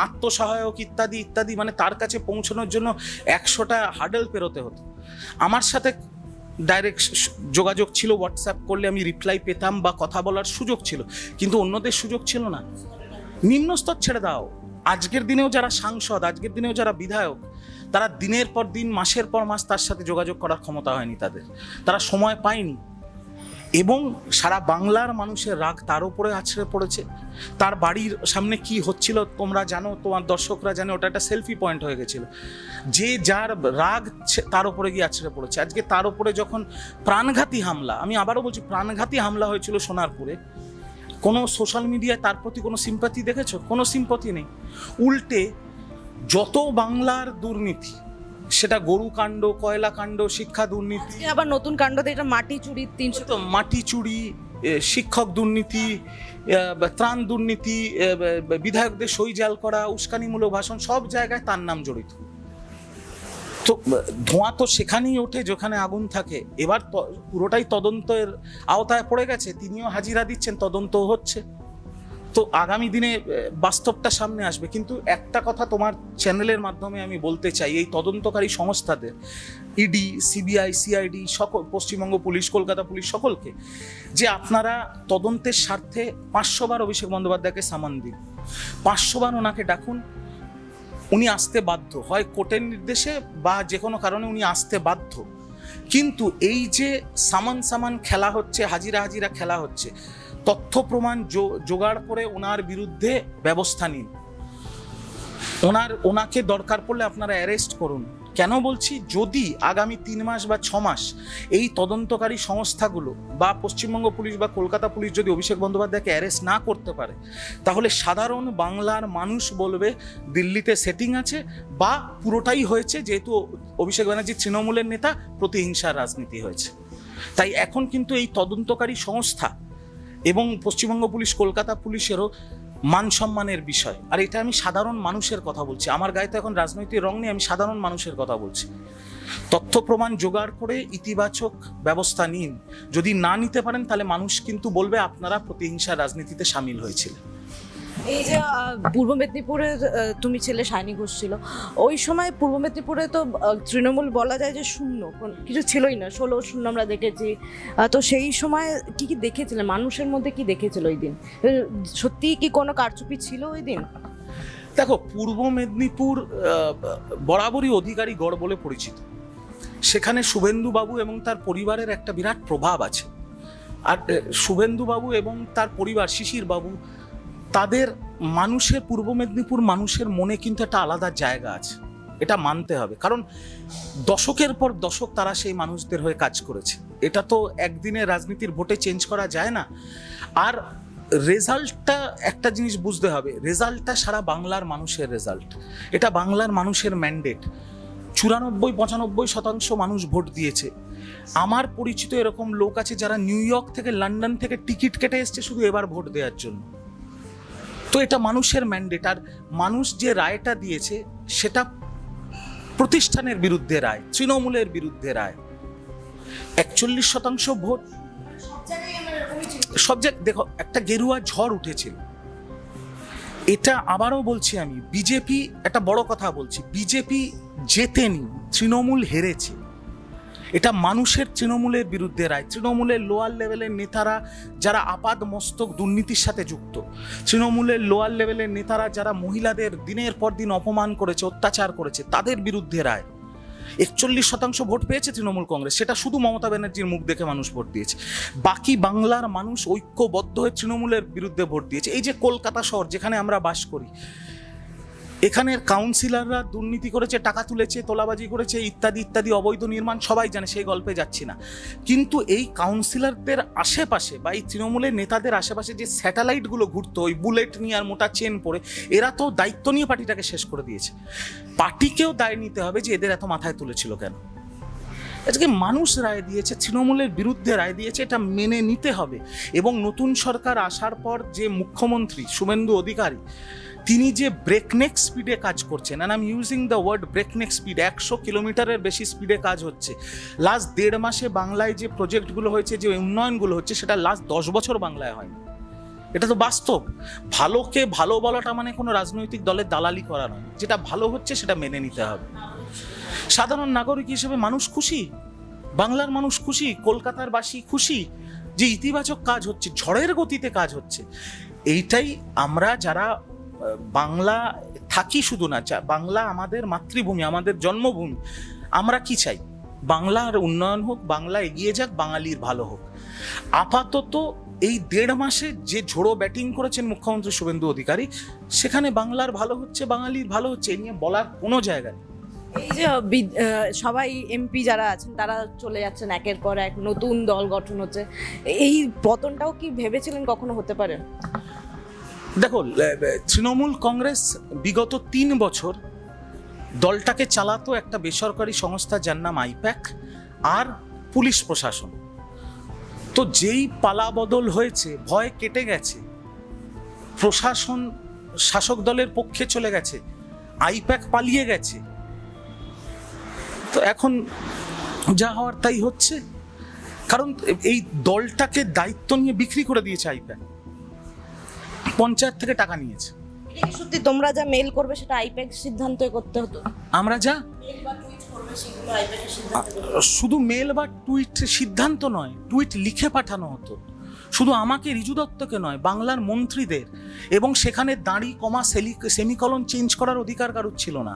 আত্মসহায়ক ইত্যাদি ইত্যাদি, মানে তার কাছে পৌঁছানোর জন্য 100টা হার্ডেল পেরোতে হতো। আমার সাথে ডাইরেক্ট যোগাযোগ ছিল, হোয়াটসঅ্যাপ করলে আমি রিপ্লাই পেতাম বা কথা বলার সুযোগ ছিল, কিন্তু অন্যদের সুযোগ ছিল না। নিম্নস্তর ছেড়ে দাও, আজকের দিনেও যারা সাংসদ, আজকের দিনেও যারা বিধায়ক, তারা দিনের পর দিন, মাসের পর মাস তার সাথে যোগাযোগ করার ক্ষমতা হয়নি তাদের, তারা সময় পায়নি। এবং সারা বাংলার মানুষের রাগ তার উপরে আছড়ে পড়েছে। তার বাড়ির সামনে কি হচ্ছিল তোমরা জানো, তোমার দর্শকরা জানে, ওটা একটা সেলফি পয়েন্ট হয়ে গেছিল। যে যার রাগ তার উপরে গিয়ে আছড়ে পড়েছে। আজকে তার উপরে যখন প্রাণঘাতী হামলা, আমি আবারও বলছি প্রাণঘাতী হামলা হয়েছিল সোনারপুরে, কোনো সোশ্যাল মিডিয়ায় তার প্রতি কোনো সিম্পাথি দেখেছো? কোনো সিম্পাথি নেই। উল্টে যত বাংলার দুর্নীতি, সেটা গরু কাণ্ড, কয়লা কাণ্ড, শিক্ষা দুর্নীতি, আবার নতুন কাণ্ডতে এটা মাটি চুরি, 300 তো মাটি চুরি, শিক্ষক দুর্নীতি, ত্রাণ দুর্নীতি, বিধায়কদের সই জাল করা, উস্কানিমূলক ভাষণ, সব জায়গায় তার নাম জড়িত। তো ধোঁয়া তো সেখানেই ওঠে যেখানে আগুন থাকে। এবার পুরোটাই তদন্তের আওতায় পড়ে গেছে, তিনিও হাজিরা দিচ্ছেন, তদন্ত হচ্ছে। তো আগামী দিনে বাস্তবটা সামনে আসবে। কিন্তু একটা কথা তোমার চ্যানেলের মাধ্যমে আমি বলতে চাই, এই তদন্তকারী সংস্থাদের, ইডি, সিবিআই, সিআইডি, সকল, পশ্চিমবঙ্গ পুলিশ, কলকাতা পুলিশ, সকলকে, যে আপনারা তদন্তের স্বার্থে 500 বার অভিষেক বন্দ্যোপাধ্যায়কে সামান দিন, 500 বার ওনাকে ডাকুন, উনি আসতে বাধ্য, হয় কোর্টের নির্দেশে বা যে কোনো কারণে উনি আসতে বাধ্য। কিন্তু এই যে সামান খেলা হচ্ছে, হাজিরা খেলা হচ্ছে, তথ্য প্রমাণ জোগাড় করে ওনার বিরুদ্ধে ব্যবস্থা নিন। ওনাকে দরকার পড়লে আপনারা অ্যারেস্ট করুন, কেন বলছি, যদি আগামী 3 মাস বা 6 মাস এই তদন্তকারী সংস্থাগুলো বা পশ্চিমবঙ্গ পুলিশ বা কলকাতা পুলিশ যদি অভিষেক বন্দ্যোপাধ্যায়কে অ্যারেস্ট না করতে পারে, তাহলে সাধারণ বাংলার মানুষ বলবে দিল্লিতে সেটিং আছে বা পুরোটাই হয়েছে, যেহেতু অভিষেক ব্যানার্জি তৃণমূলের নেতা, প্রতিহিংসার রাজনীতি হয়েছে। তাই এখন কিন্তু এই তদন্তকারী সংস্থা এবং পশ্চিমবঙ্গ পুলিশ কলকাতা পুলিশেরও মান সম্মানের বিষয়। আর এটা আমি সাধারণ মানুষের কথা বলছি, আমার গায়ে তো এখন রাজনৈতিক রং নেই, আমি সাধারণ মানুষের কথা বলছি। তথ্য প্রমাণ জোগাড় করে ইতিবাচক ব্যবস্থা নিন। যদি না নিতে পারেন তাহলে মানুষ কিন্তু বলবে আপনারা প্রতিহিংসার রাজনীতিতে সামিল হয়েছিলেন। এই যে পূর্ব মেদিনীপুরের তুমি ছেলে সায়নী ঘোষ ছিল, ওই সময় পূর্ব মেদিনীপুরে তো তৃণমূল বলা যায় যে শূন্য, কিছু ছিলই না, 16-0 আমরা দেখেছি। তো সেই সময় কি কি দেখেছিলেন, মানুষের মধ্যে কি দেখেছিল ওই দিন? সত্যি কি কোনো কারচুপি ছিল ওই দিন? দেখো, পূর্ব মেদিনীপুর বরাবরই অধিকারী গড় বলে পরিচিত। সেখানে শুভেন্দুবাবু এবং তার পরিবারের একটা বিরাট প্রভাব আছে। আর শুভেন্দুবাবু এবং তার পরিবার, শিশির বাবু, তাদের মানুষের, পূর্ব মেদিনীপুর মানুষের মনে কিন্তু একটা আলাদা জায়গা আছে, এটা মানতে হবে। কারণ দশকের পর দশক তারা সেই মানুষদের হয়ে কাজ করেছে। এটা তো একদিনে রাজনীতির ভোটে চেঞ্জ করা যায় না। আর রেজাল্টটা, একটা জিনিস বুঝতে হবে, রেজাল্টটা সারা বাংলার মানুষের রেজাল্ট, এটা বাংলার মানুষের ম্যান্ডেট। 94-95% মানুষ ভোট দিয়েছে। আমার পরিচিত এরকম লোক আছে যারা নিউ ইয়র্ক থেকে, লন্ডন থেকে টিকিট কেটে এসছে শুধু এবার ভোট দেওয়ার জন্য। তো এটা মানুষের ম্যান্ডেট। আর মানুষ যে রায়টা দিয়েছে সেটা প্রতিষ্ঠানের বিরুদ্ধে রায়, তৃণমূলের বিরুদ্ধে রায়। 41% ভোট সব জায়গায়। দেখো, একটা গেরুয়া ঝড় উঠেছিল। এটা আবারও বলছি, আমি বিজেপি, একটা বড় কথা বলছি, বিজেপি জেতেনি, তৃণমূল হেরেছে। এটা মানুষের তৃণমূলের বিরুদ্ধে রায়। তৃণমূলের লোয়ার লেভেলের নেতারা যারা আপাদ মস্তক দুর্নীতির সাথে যুক্ত, তৃণমূলের লোয়ার লেভেলের নেতারা যারা মহিলাদের দিনের পর দিন অপমান করেছে, অত্যাচার করেছে, তাদের বিরুদ্ধে রায়। 41% ভোট পেয়েছে তৃণমূল কংগ্রেস, সেটা শুধু মমতা ব্যানার্জির মুখ দেখে মানুষ ভোট দিয়েছে। বাকি বাংলার মানুষ ঐক্যবদ্ধ হয়ে তৃণমূলের বিরুদ্ধে ভোট দিয়েছে। এই যে কলকাতা শহর যেখানে আমরা বাস করি, এখানের কাউন্সিলররা দুর্নীতি করেছে, টাকা তুলেছে, তোলাবাজি করেছে, ইত্যাদি ইত্যাদি, অবৈধ নির্মাণ, সবাই জানে, সেই গল্পে যাচ্ছি না। কিন্তু এই কাউন্সিলরদের আশেপাশে বা এই তৃণমূলের নেতাদের আশেপাশে যে স্যাটেলাইটগুলো ঘুরতো ওই বুলেট নিয়ে আর মোটা চেন পরে, এরা তো দায়িত্ব নিয়ে পার্টিটাকে শেষ করে দিয়েছে। পার্টিকেও দায় নিতে হবে যে এদের এত মাথায় তুলেছিল কেন। আজকে মানুষ রায় দিয়েছে, তৃণমূলের বিরুদ্ধে রায় দিয়েছে, এটা মেনে নিতে হবে। এবং নতুন সরকার আসার পর যে মুখ্যমন্ত্রী শুভেন্দু অধিকারী, তিনি যে ব্রেকনেক স্পিডে কাজ করছেন, and I am using the word breakneck speed, 100 কিলোমিটারের বেশি স্পিডে কাজ হচ্ছে। লাস্ট 1.5 মাসে বাংলায় যে প্রজেক্টগুলো হয়েছে, যে উন্নয়নগুলো হচ্ছে, সেটা লাস্ট 10 বছর বাংলায় হয়নি। এটা তো বাস্তব। ভালোকে ভালো বলাটা মানে কোনো রাজনৈতিক দলের দালালি করা নয়। যেটা ভালো হচ্ছে সেটা মেনে নিতে হবে। সাধারণ নাগরিক হিসেবে মানুষ খুশি, বাংলার মানুষ খুশি, কলকাতার বাসী খুশি যে ইতিবাচক কাজ হচ্ছে, ঝড়ের গতিতে কাজ হচ্ছে। এইটাই আমরা যারা বাংলা থাকি, শুধু না, বাংলা আমাদের মাতৃভূমি, আমাদের জন্মভূমি, আমরা কি চাই? বাংলার উন্নয়ন হোক, বাংলা এগিয়ে যাক, বাঙালির ভালো হোক। আপাতত এই 1.5 মাসে যে ঝোড়ো ব্যাটিং করেছেন মুখ্যমন্ত্রী শুভেন্দু অধিকারী, সেখানে বাংলার ভালো হচ্ছে, বাঙালির ভালো হচ্ছে, এ নিয়ে বলার কোনো জায়গা নেই। এই যে সবাই এমপি যারা আছেন তারা চলে যাচ্ছেন একের পর এক, নতুন দল গঠন হচ্ছে, এই পতনটাও কি ভেবেছিলেন কখনো হতে পারে? দেখো, তৃণমূল কংগ্রেস বিগত 3 বছর দলটাকে চালাতো একটা বেসরকারি সংস্থা যার নাম আইপ্যাক আর পুলিশ প্রশাসন। তো যেই পালা বদল হয়েছে, ভয় কেটে গেছে, প্রশাসন শাসক দলের পক্ষে চলে গেছে, আইপ্যাক পালিয়ে গেছে, তো এখন যা হওয়ার তাই হচ্ছে। কারণ এই দলটাকে দায়িত্ব নিয়ে বিক্রি করে দিয়েছে আইপ্যাক, পঞ্চায়েত থেকে টাকা নিয়েছে। এটা কি সত্যি? তোমরা যা মেল করবে সেটা আইপ্যাক সিদ্ধান্ত করতে হতো? আমরা যা মেল বা টুইট করবে সেগুলো আইপ্যাকের সিদ্ধান্ত করতে হতো? শুধু মেল বা টুইট সিদ্ধান্ত নয়, টুইট লিখে পাঠানো হতো। শুধু আমাকে, রিজু দত্তকে নয়, বাংলার মন্ত্রীদের। এবং সেখানে দাঁড়ি, কমা, সেমিকলন চেঞ্জ করার অধিকার কারোর ছিল না।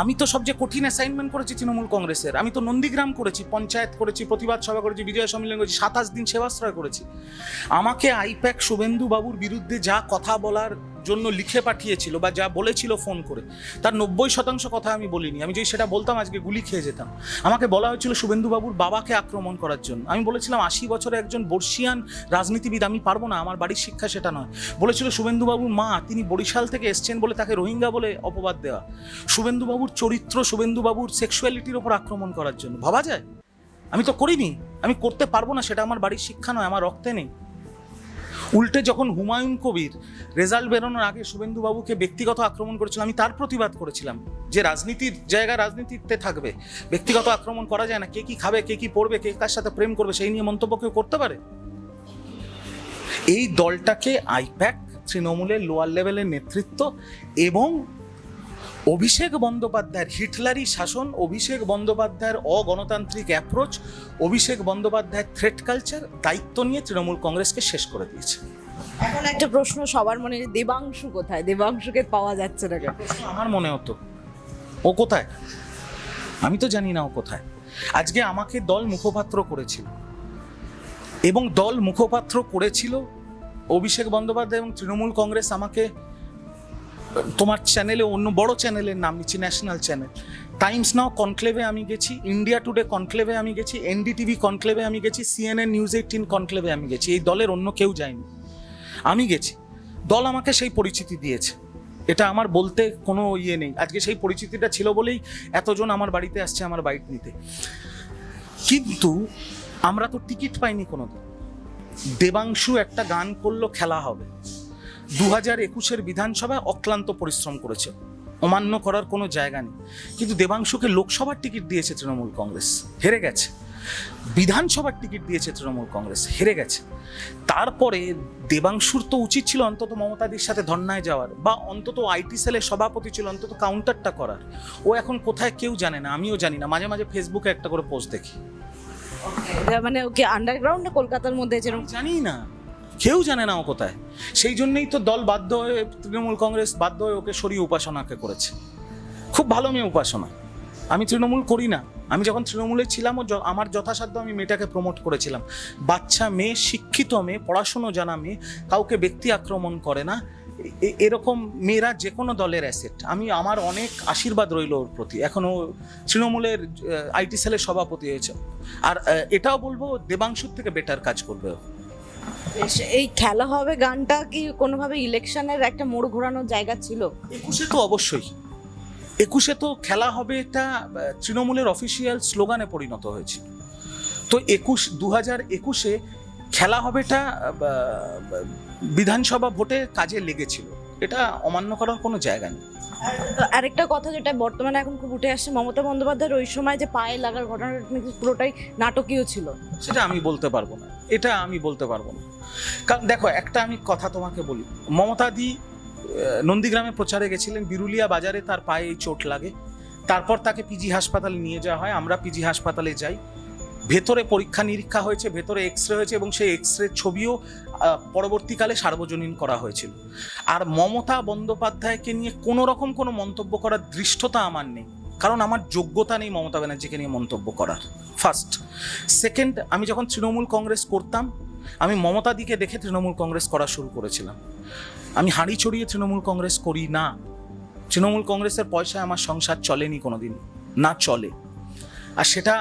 আমি তো সবচেয়ে কঠিন অ্যাসাইনমেন্ট করেছি তৃণমূল কংগ্রেসের। আমি তো নন্দীগ্রাম করেছি, পঞ্চায়েত করেছি, প্রতিবাদ সভা করেছি, বিজয় সম্মেলন করেছি, 27 দিন সেবাশ্রয় করেছি। আমাকে আইপ্যাক শুভেন্দু বাবুর বিরুদ্ধে যা কথা বলার জন্য লিখে পাঠিয়েছিল বা যা বলেছিল ফোন করে, তার 90% কথা আমি বলিনি। আমি যদি সেটা বলতাম আজকে গুলি খেয়ে যেতাম। আমাকে বলা হয়েছিল শুভেন্দুবাবুর বাবাকে আক্রমণ করার জন্য। আমি বলেছিলাম 80 বছরে একজন বর্ষিয়ান রাজনীতিবিদ, আমি পারবো না, আমার বাড়ির শিক্ষা সেটা নয়। বলেছিল শুভেন্দুবাবুর মা, তিনি বরিশাল থেকে এসছেন বলে তাকে রোহিঙ্গা বলে অপবাদ দেওয়া। শুভেন্দুবাবুর চরিত্র, শুভেন্দুবাবুর সেক্সুয়ালিটির ওপর আক্রমণ করার জন্য। ভাবা যায়? আমি তো করিনি, আমি করতে পারবো না, সেটা আমার বাড়ির শিক্ষা নয়, আমার রক্তে নেই। উল্টে যখন হুমায়ুন কবির রেজাল্ট বেরোনোর আগে শুভেন্দুবাবুকে ব্যক্তিগত আক্রমণ করেছিল, আমি তার প্রতিবাদ করেছিলাম যে রাজনীতির জায়গা রাজনীতিতে থাকবে, ব্যক্তিগত আক্রমণ করা যায় না। কে কি খাবে, কে কি পড়বে, কে কার সাথে প্রেম করবে, সেই নিয়ে মন্তব্য কেউ করতে পারে? এই দলটাকে আইপ্যাক, তৃণমূলের লোয়ার লেভেলের নেতৃত্ব এবং অভিষেক বন্দ্যোপাধ্যায়ের হিটলারি শাসন, অভিষেক বন্দ্যোপাধ্যায়ের অগণতান্ত্রিক অ্যাপ্রোচ, অভিষেক বন্দ্যোপাধ্যায়ের থ্রেট কালচার দায়িত্ব নিয়ে তৃণমূল কংগ্রেসকে শেষ করে দিয়েছে। এখন একটা প্রশ্ন সবার মনে, দেবাংশু কোথায়? দেবাংশুকে পাওয়া যাচ্ছে না কেন? আমার মনে হতো ও কোথায়, আমি তো জানি না ও কোথায়। আজকে আমাকে দল মুখপাত্র করেছিল এবং দল মুখপাত্র করেছিল অভিষেক বন্দ্যোপাধ্যায় এবং তৃণমূল কংগ্রেস আমাকে, তোমার চ্যানেলে, অন্য বড় চ্যানেলের নাম নিচ্ছি, ন্যাশনাল চ্যানেল, টাইমস নাও কনক্লেভে আমি গেছি, ইন্ডিয়া টুডে কনক্লেভে আমি গেছি, এনডিটিভি কনক্লেভে আমি গেছি, CNN নিউজ 18 কনক্লেভে আমি গেছি। এই দলের অন্য কেউ যায়নি, আমি গেছি। দল আমাকে সেই পরিচিতি দিয়েছে, এটা আমার বলতে কোনো ইয়ে নেই। আজকে সেই পরিচিতিটা ছিল বলেই এতজন আমার বাড়িতে আসছে আমার বাইট নিতে। কিন্তু আমরা তো টিকিট পাইনি কোনোদিন। দেবাংশু একটা গান করলো খেলা হবে, 2021-এর বিধানসভায় অক্লান্ত পরিশ্রম করেছে, অমান্য করার কোনো জায়গা নেই। কিন্তু দেবাংশুকে লোকসভার টিকিট দিয়েছে তৃণমূল কংগ্রেস, হেরে গেছে। বিধানসভার টিকিট দিয়েছে তৃণমূল কংগ্রেস, হেরে গেছে। তারপরে দেবাংশুর তো উচিত ছিল অন্তত মমতাদির সাথে ধর্নায় যাওয়ার, বা অন্তত আইটি সেলের সভাপতি ছিল, অন্তত কাউন্টারটা করার। ও এখন কোথায় কেউ জানে না, আমিও জানি না। মাঝে মাঝে ফেসবুকে একটা করে পোস্ট দেখি। মানে ওকে আন্ডারগ্রাউন্ডে কলকাতার মধ্যে যেরকম, জানি না, কেউ জানে না ও কোথায়। সেই জন্যই তো দল বাধ্য হয়ে, তৃণমূল কংগ্রেস বাধ্য হয়ে ওকে সরিয়ে উপাসনাকে করেছে। খুব ভালো মেয়ে উপাসনা, আমি তৃণমূল করি না। আমি যখন তৃণমূলে ছিলাম আমার যথাসাধ্য আমি মেয়েটাকে প্রমোট করেছিলাম। বাচ্চা মেয়ে, শিক্ষিত মেয়ে, পড়াশুনো জানা মেয়ে, কাউকে ব্যক্তি আক্রমণ করে না, এরকম মেয়েরা যে কোনো দলের অ্যাসেট। আমার অনেক আশীর্বাদ রইল ওর প্রতি। এখন ও তৃণমূলের আইটি সেলের সভাপতি হয়েছে, আর এটাও বলবো দেবাংশুর থেকে বেটার কাজ করবে ও। এই খেলা হবে গানটা কি কোনোভাবে ইলেকশনের একটা মোড় ঘোরানোর জায়গা ছিল? 21-এ তো অবশ্যই, 21-এ তো খেলা হবে, এটা তৃণমূলের অফিসিয়াল স্লোগানে পরিণত হয়েছে। তো 2021-এ খেলা হবেটা বিধানসভা ভোটে কাজে লেগেছিল, এটা অমান্য করার কোনো জায়গা নেই। আরেকটা কথা যেটা বর্তমানে এখন খুব উঠে আসছে, মমতা বন্দ্যোপাধ্যায়ের ওই সময় যে পায়ে লাগার ঘটনাটা নাকি পুরোটাই নাটকীয় ছিল। সেটা আমি বলতে পারবো না, এটা আমি বলতে পারবো না। কারণ দেখো, একটা আমি কথা তোমাকে বলি, মমতাদি নন্দীগ্রামে প্রচারে গেছিলেন, বিরুলিয়া বাজারে তার পায়ে এই চোট লাগে। তারপর তাকে পিজি হাসপাতালে নিয়ে যাওয়া হয়, আমরা পিজি হাসপাতালে যাই। ভেতরে পরীক্ষা নিরীক্ষা হয়েছে, ভেতরে এক্সরে হয়েছে, এবং সেই এক্সরে ছবিও পরবর্তীকালে সার্বজনীন করা হয়েছিল। আর মমতা বন্দ্যোপাধ্যায়কে নিয়ে কোনো রকম কোনো মন্তব্য করার দৃষ্টতা আমার নেই, কারণ আমার যোগ্যতা নেই মমতা ব্যানার্জিকে নিয়ে মন্তব্য করার, ফার্স্ট। সেকেন্ড, আমি যখন তৃণমূল কংগ্রেস করতাম, আমি মমতাদিকে দেখে তৃণমূল কংগ্রেস করা শুরু করেছিলাম। আমি হাঁড়ি চড়িয়ে তৃণমূল কংগ্রেস করি না। তৃণমূল কংগ্রেসের পয়সায় আমার সংসার চলেনি কোনোদিন, না চলে। আর সেটা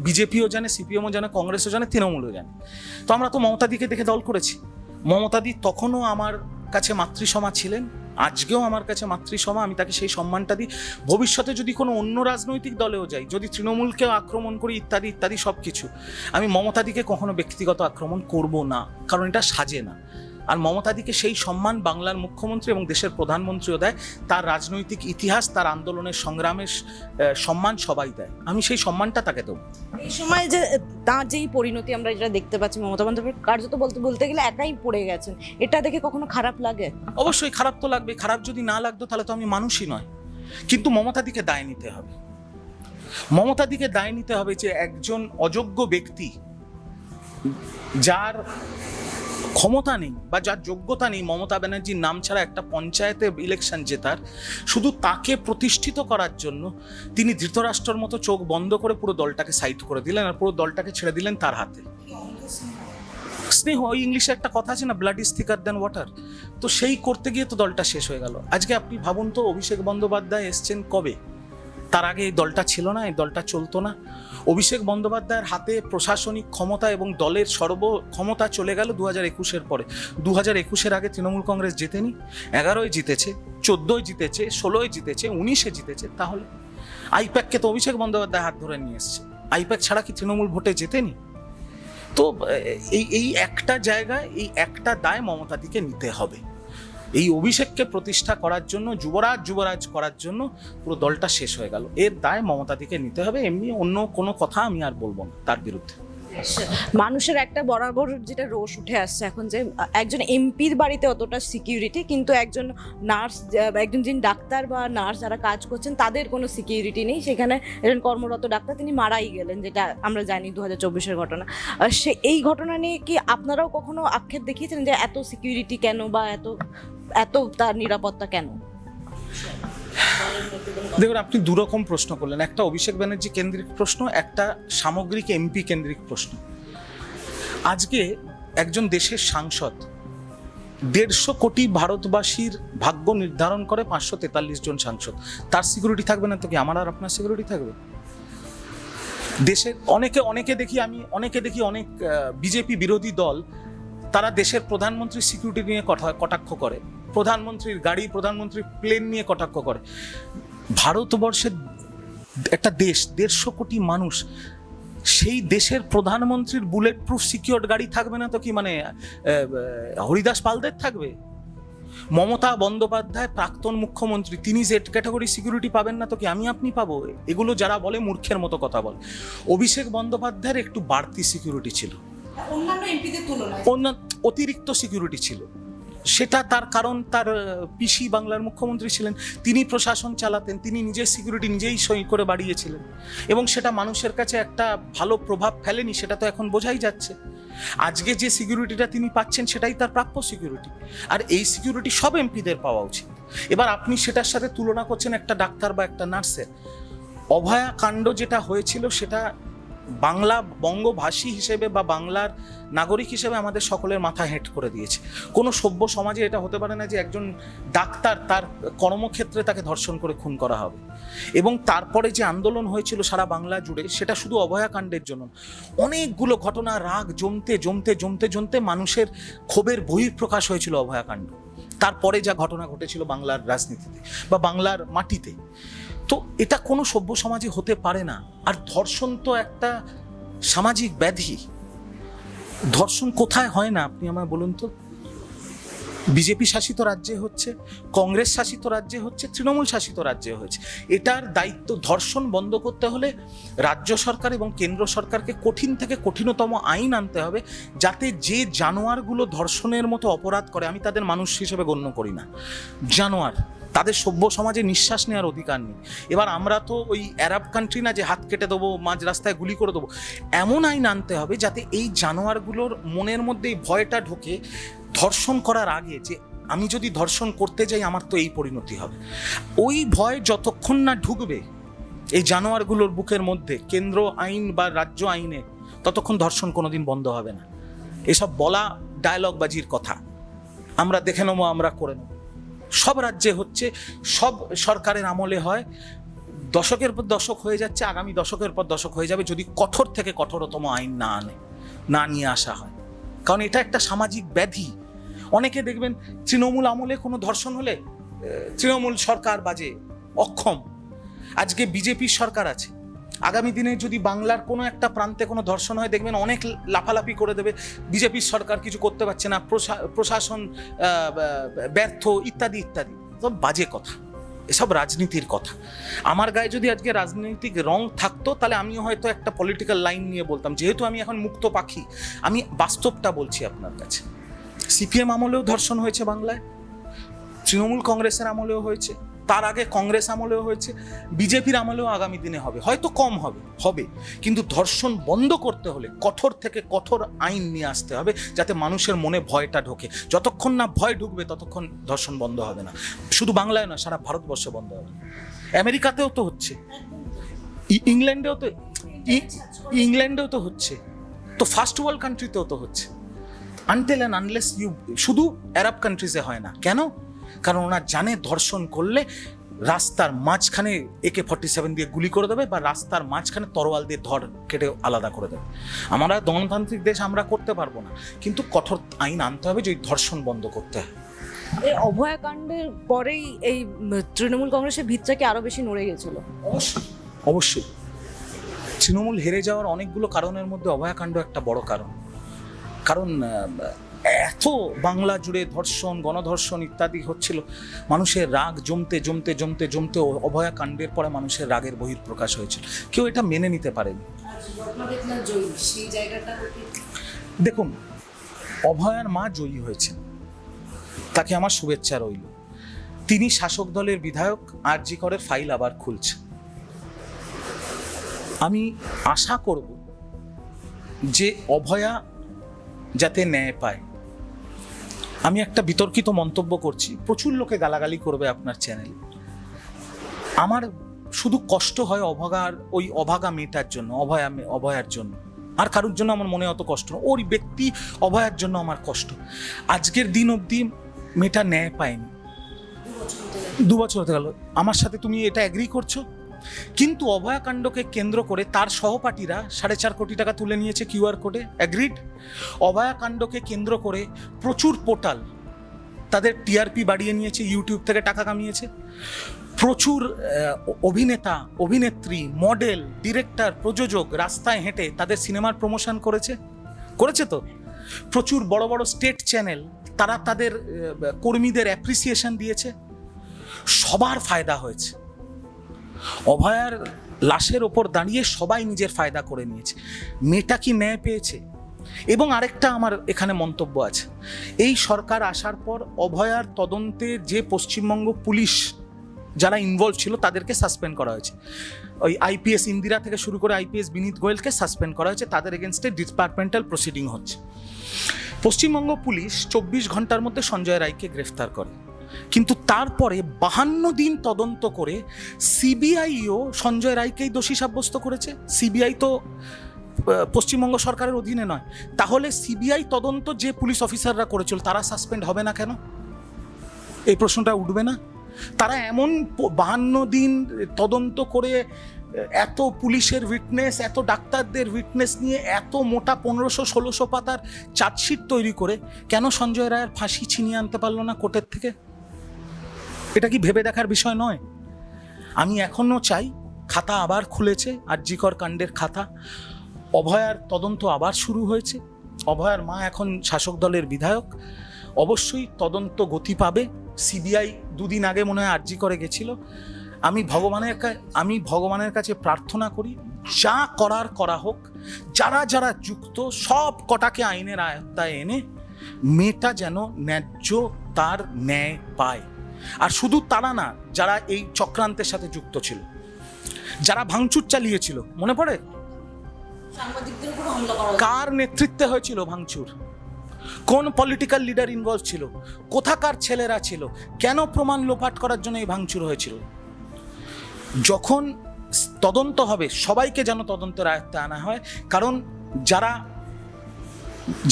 বিজেপিও জানে, সিপিএমও জানে, কংগ্রেসও জানে, তৃণমূলও জানে। তো আমরা তো মমতাদিকে দেখে দল করেছি। মমতাদি তখনও আমার কাছে মাতৃসমা ছিলেন, আজকেও আমার কাছে মাতৃসমা, আমি তাকে সেই সম্মানটা দিই। ভবিষ্যতে যদি কোনো অন্য রাজনৈতিক দলেও যাই, যদি তৃণমূলকেও আক্রমণ করি, ইত্যাদি ইত্যাদি সব কিছু, আমি মমতাদিকে কখনো ব্যক্তিগত আক্রমণ করব না, কারণ এটা সাজে না। আর মমতাদিকে সেই সম্মান বাংলার মুখ্যমন্ত্রী এবং দেশের প্রধানমন্ত্রীও দেয়, তার রাজনৈতিক ইতিহাস, তার আন্দোলনের সংগ্রামের সম্মান সবাই দেয়, আমি সেই সম্মানটা তাকে দেবো। এই সময় যে তার যেই পরিণতি আমরা যেটা দেখতে পাচ্ছি, মমতা বন্দ্যোপাধ্যায় কার্যত বলতে গেলে একাই পড়ে গেছেন, এটা দেখে কখনো খারাপ লাগে? অবশ্যই খারাপ তো লাগবে, খারাপ যদি না লাগতো তাহলে তো আমি মানুষই নয়। কিন্তু মমতাদিকে দায় নিতে হবে, মমতাদিকে দায় নিতে হবে যে একজন অযোগ্য ব্যক্তি, যার ক্ষমতা নেই বা যার যোগ্যতা নেই মমতা ব্যানার্জির নাম ছাড়া একটা পঞ্চায়েতে ইলেকশন জেতার, শুধু তাকে প্রতিষ্ঠিত করার জন্য তিনি ধৃতরাষ্ট্রের মতো চোখ বন্ধ করে পুরো দলটাকে সাইড করে দিলেন আর পুরো দলটাকে ছেড়ে দিলেন তার হাতে। স্নেহ, ওই ইংলিশে একটা কথা আছে না, ব্লাড ইজ থিকার দ্যান ওয়াটার। তো সেই করতে গিয়ে তো দলটা শেষ হয়ে গেল। আজকে আপনি ভাবুন তো, অভিষেক বন্দ্যোপাধ্যায় এসছেন কবে? তার আগে এই দলটা ছিল না, এই দলটা চলতো না। অভিষেক বন্দ্যোপাধ্যায়ের হাতে প্রশাসনিক ক্ষমতা এবং দলের সর্বক্ষমতা চলে গেল 2021-এর পরে। 2021-এর আগে তৃণমূল কংগ্রেস জেতেনি। 11-য় জিতেছে, 14-য় জিতেছে, 16-য় জিতেছে, 19-এ জিতেছে। তাহলে আইপ্যাককে তো অভিষেক বন্দ্যোপাধ্যায় হাত ধরে নিয়ে এসছে। আইপ্যাক ছাড়া কি তৃণমূল ভোটে জেতেনি? তো এই একটা জায়গায় এই একটা দায় মমতাদিকে নিতে হবে। এই অভিষেককে প্রতিষ্ঠা করার জন্য, যুবরাজ করার জন্য পুরো দলটা শেষ হয়ে গেল। এর দায় মমতাদিকে নিতে হবে। এমনি অন্য কোনো কথা আমি আর বলবো না তার বিরুদ্ধে। মানুষের একটা বরাবর যেটা রোষ উঠে আসছে এখন, যে একজন এমপির বাড়িতে অতটা সিকিউরিটি, কিন্তু একজন নার্স, একজন যিনি ডাক্তার বা নার্স যারা কাজ করছেন তাদের কোনো সিকিউরিটি নেই। সেখানে একজন কর্মরত ডাক্তার তিনি মারাই গেলেন, যেটা আমরা জানি 2024-এর ঘটনা। এই ঘটনা নিয়ে কি আপনারাও কখনো আক্ষেপ দেখিয়েছেন যে এত সিকিউরিটি কেন, বা এত তার নিরাপত্তা কেন? দেখুন, আপনি দুরকম প্রশ্ন করলেন। একটা অভিষেক ব্যানার্জি কেন্দ্রিক প্রশ্ন, একটা সামগ্রিক এমপি কেন্দ্রিক প্রশ্ন। আজকে একজন দেশের সাংসদ 150 কোটি ভারতবাসীর ভাগ্য নির্ধারণ করে 543 জন সাংসদ। তার সিকিউরিটি থাকবে না তো কি আমার আর আপনার সিকিউরিটি থাকবে? দেশের অনেকে দেখি অনেক বিজেপি বিরোধী দল, তারা দেশের প্রধানমন্ত্রীর সিকিউরিটি নিয়ে কটাক্ষ করে, প্রধানমন্ত্রীর গাড়ি, প্রধানমন্ত্রীর প্লেন নিয়ে কটাক্ষ করে। ভারতবর্ষের একটা দেশ, 150 কোটি মানুষ, সেই দেশের প্রধানমন্ত্রীর বুলেট প্রুফ সিকিউরড গাড়ি থাকবে না তো কি মানে হরিদাস পালদের থাকবে? মমতা বন্দ্যোপাধ্যায় প্রাক্তন মুখ্যমন্ত্রী, তিনি জেড ক্যাটাগরি সিকিউরিটি পাবেন না তো কি আমি আপনি পাবো? এগুলো যারা বলে মূর্খের মতো কথা বলে। অভিষেক বন্দ্যোপাধ্যায়ের একটু বাড়তি সিকিউরিটি ছিল, অন্যান্য এমপিদের তুলনায় অতিরিক্ত সিকিউরিটি ছিল। সেটা তার কারণ, তার পিসি বাংলার মুখ্যমন্ত্রী ছিলেন, তিনি প্রশাসন চালাতেন, তিনি নিজের সিকিউরিটি নিজেই সই করে বাড়িয়েছিলেন, এবং সেটা মানুষের কাছে একটা ভালো প্রভাব ফেলেনি, সেটা তো এখন বোঝাই যাচ্ছে। আজকে যে সিকিউরিটিটা তিনি পাচ্ছেন সেটাই তার প্রাপ্য সিকিউরিটি, আর এই সিকিউরিটি সব এমপিদের পাওয়া উচিত। এবার আপনি সেটার সাথে তুলনা করছেন একটা ডাক্তার বা একটা নার্সের। অভয়া কাণ্ড যেটা হয়েছিল, সেটা বঙ্গভাষী হিসেবে বা বাংলার নাগরিক হিসেবে আমাদের সকলের মাথা হেঁট করে দিয়েছে। কোনো সভ্য সমাজে এটা হতে পারে না যে একজন ডাক্তার তার কর্মক্ষেত্রে তাকে ধর্ষণ করে খুন করা হবে। এবং তারপরে যে আন্দোলন হয়েছিল সারা বাংলা জুড়ে, সেটা শুধু অভয়াকাণ্ডের জন্য, অনেকগুলো ঘটনা, রাগ জমতে মানুষের ক্ষোভের বহিঃপ্রকাশ হয়েছিল অভয়াকাণ্ড। তারপরে যা ঘটনা ঘটেছিল বাংলার রাজনীতিতে বা বাংলার মাটিতে, তো এটা কোনো সভ্য সমাজে হতে পারে না। আর ধর্ষণ তো একটা সামাজিক ব্যাধি। ধর্ষণ কোথায় হয় না আপনি আমায় বলুন তো? বিজেপি শাসিত রাজ্যে হচ্ছে, কংগ্রেস শাসিত রাজ্যে হচ্ছে, তৃণমূল শাসিত রাজ্যে হচ্ছে। এটার দায়িত্ব, ধর্ষণ বন্ধ করতে হলে রাজ্য সরকার এবং কেন্দ্র সরকারকে কঠিন থেকে কঠিনতম আইন আনতে হবে, যাতে যে জানোয়ারগুলো ধর্ষণের মতো অপরাধ করে, আমি তাদের মানুষ হিসেবে গণ্য করি না, জানোয়ার, তাদের সভ্য সমাজে নিঃশ্বাস নেওয়ার অধিকার নেই। এবার আমরা তো ওই আরব কান্ট্রি না যে হাত কেটে দেবো, মাঝ রাস্তায় গুলি করে দেবো। এমন আইন আনতে হবে যাতে এই জানোয়ারগুলোর মনের মধ্যে এই ভয়টা ঢোকে ধর্ষণ করার আগে, যে আমি যদি ধর্ষণ করতে যাই আমার তো এই পরিণতি হবে। ওই ভয় যতক্ষণ না ঢুকবে এই জানোয়ারগুলোর বুকের মধ্যে, কেন্দ্র আইন বা রাজ্য আইনে, ততক্ষণ ধর্ষণ কোনোদিন বন্ধ হবে না। এসব বলা ডায়লগবাজির কথা, আমরা দেখে নেবো, আমরা করে নেবো। সব রাজ্যে হচ্ছে, সব সরকারের আমলে হয়, দশকের পর দশক হয়ে যাচ্ছে, আগামী দশকের পর দশক হয়ে যাবে যদি কঠোর থেকে কঠোরতম আইন না নিয়ে আসা হয়। কারণ এটা একটা সামাজিক ব্যাধি। অনেকে দেখবেন তৃণমূল আমলে কোনো ধর্ষণ হলে তৃণমূল সরকার বাজে, অক্ষম। আজকে বিজেপির সরকার আছে, আগামী দিনে যদি বাংলার কোনো একটা প্রান্তে কোনো ধর্ষণ হয়, দেখবেন অনেক লাফালাফি করে দেবে, বিজেপির সরকার কিছু করতে পারছে না, প্রশাসন ব্যর্থ, ইত্যাদি ইত্যাদি। সব বাজে কথা, এসব রাজনীতির কথা। আমার গায়ে যদি আজকে রাজনৈতিক রং থাকতো, তাহলে আমিও হয়তো একটা পলিটিক্যাল লাইন নিয়ে বলতাম। যেহেতু আমি এখন মুক্ত পাখি, আমি বাস্তবটা বলছি আপনার কাছে। সিপিএম আমলেও ধর্ষণ হয়েছে বাংলায়, তৃণমূল কংগ্রেসের আমলেও হয়েছে, তার আগে কংগ্রেস আমলেও হয়েছে, বিজেপির আমলেও আগামী দিনে হবে, হয়তো কম হবে, কিন্তু ধর্ষণ বন্ধ করতে হলে কঠোর থেকে কঠোর আইন নিয়ে আসতে হবে, যাতে মানুষের মনে ভয়টা ঢোকে। যতক্ষণ না ভয় ঢুকবে ততক্ষণ ধর্ষণ বন্ধ হবে না। শুধু বাংলায় না, সারা ভারতবর্ষে বন্ধ হবে। আমেরিকাতেও তো হচ্ছে, ইংল্যান্ডেও তো হচ্ছে, তো ফার্স্ট ওয়ার্ল্ড কান্ট্রিতেও তো হচ্ছে। আনটিল অ্যান্ড আনলেস ইউ, শুধু আরব কান্ট্রিজে হয় না কেন, কারণ ওরা জানে ধর্ষণ করলে রাস্তার মাঝখানে AK-47 দিয়ে গুলি করে দেবে বা রাস্তার মাঝখানে তরোয়াল দিয়ে ধর কেটে আলাদা করে দেবে। আমরা গণতান্ত্রিক দেশ, আমরা করতে পারবো না, কিন্তু কঠোর আইন আনতে হবে যে ওই ধর্ষণ বন্ধ করতে হয়। এই অভয়াকাণ্ডের পরেই এই তৃণমূল কংগ্রেসের ভিতটা কি আরো বেশি নড়ে গেছিল? অবশ্যই অবশ্যই, তৃণমূল হেরে যাওয়ার অনেকগুলো কারণের মধ্যে অভয়াকাণ্ড একটা বড় কারণ। কারণ এত বাংলা জুড়ে ধর্ষণ, গণধর্ষণ ইত্যাদি হচ্ছিল, মানুষের রাগ জমতে জমতে জমতে জমতে অভয়াকাণ্ডের পরে মানুষের রাগের বহিঃপ্রকাশ হয়েছিল। কেউ এটা মেনে নিতে পারেনি। দেখুন, অভয়ার মা জয়ী হয়েছেন, তাকে আমার শুভেচ্ছা রইল। তিনি শাসক দলের বিধায়ক, আরজি করের ফাইল আবার খুলছে। আমি আশা করব যে অভয়া যাতে ন্যায় পায়। আমি একটা বিতর্কিত মন্তব্য করছি, প্রচুর লোকে গালাগালি করবে আপনার চ্যানেলে। আমার শুধু কষ্ট হয় ওই অভাগা মেয়েটার জন্য, অভয়ার জন্য, আর কারোর জন্য আমার মনে অত কষ্ট না। ওই ব্যক্তি অভয়ার জন্য আমার কষ্ট। আজকের দিন অবধি মেয়েটা ন্যায় পায়নি, 2 বছর হতে গেল। আমার সাথে তুমি এটা অ্যাগ্রি করছো? কিন্তু অভয়াকাণ্ডকে কেন্দ্র করে তার সহপাঠীরা 4.5 কোটি টাকা তুলে নিয়েছে QR কোডে, অ্যাগ্রিড। অভয়াকাণ্ডকে কেন্দ্র করে প্রচুর পোর্টাল তাদের TRP বাড়িয়ে নিয়েছে, ইউটিউব থেকে টাকা কামিয়েছে। প্রচুর অভিনেতা, অভিনেত্রী, মডেল, ডিরেক্টর, প্রযোজক রাস্তায় হেঁটে তাদের সিনেমার প্রমোশন করেছে তো। প্রচুর বড় বড় স্টেট চ্যানেল তারা তাদের কর্মীদের অ্যাপ্রিসিয়েশন দিয়েছে। সবার ফায়দা হয়েছে। অভয়ার লাশের ওপর দাঁড়িয়ে সবাই নিজের ফায়দা করে নিয়েছে। মেয়েটা কি ন্যায় পেয়েছে? এবং আরেকটা আমার এখানে মন্তব্য আছে, এই সরকার আসার পর অভয়ার তদন্তে যে পশ্চিমবঙ্গ পুলিশ যারা ইনভলভ ছিল তাদেরকে সাসপেন্ড করা হয়েছে। ওই IPS ইন্দিরা থেকে শুরু করে IPS বিনীত গোয়েলকে সাসপেন্ড করা হয়েছে, তাদের এগেনস্টে ডিপার্টমেন্টাল প্রসিডিং হচ্ছে। পশ্চিমবঙ্গ পুলিশ 24 ঘন্টার মধ্যে সঞ্জয় রায়কে গ্রেফতার করে, কিন্তু তারপরে 52 দিন তদন্ত করে CBIও সঞ্জয় রায়কেই দোষী সাব্যস্ত করেছে। CBI তো পশ্চিমবঙ্গ সরকারের অধীনে নয়, তাহলে CBI তদন্ত যে পুলিশ অফিসাররা করেছিল তারা সাসপেন্ড হবে না কেন? এই প্রশ্নটা উঠবে না? তারা এমন 52 দিন তদন্ত করে এত পুলিশের উইটনেস, এত ডাক্তারদের উইটনেস নিয়ে এত মোটা 1500-1600 পাতার চার্জশিট তৈরি করে কেন সঞ্জয় রায়ের ফাঁসি ছিনিয়ে আনতে পারলো না কোর্টের থেকে? এটা কি ভেবে দেখার বিষয় নয়? আমি এখনো চাই, খাতা আবার খুলেছে, আরজি কর কাণ্ডের খাতা, অভয়ার তদন্ত আবার শুরু হয়েছে। অভয়ার মা এখন শাসক দলের বিধায়ক, অবশ্যই তদন্ত গতি পাবে। CBI 2 দিন আগে মনে হয় আরজি করে গেছিল। আমি ভগবানের কাছে প্রার্থনা করি, যা করা হোক, যারা যারা যুক্ত সব কটাকে আইনের আয়ত্তায় এনে মেয়েটা যেন ন্যায্য তার ন্যায় পায়। আর শুধু তারা না, যারা এই চক্রান্তের সাথে যুক্ত ছিল, যারা ভাঙচুর চালিয়েছিল, মনে পড়ে কার নেতৃত্বে হয়েছিল ভাঙচুর, কোন পলিটিক্যাল লিডার ইনভলভ ছিল, কোথাকার ছেলেরা ছিল, কেন প্রমাণ লোপাট করার জন্য এই ভাঙচুর হয়েছিল। যখন তদন্ত হবে সবাইকে যেন তদন্তের আয়ত্তে আনা হয়, কারণ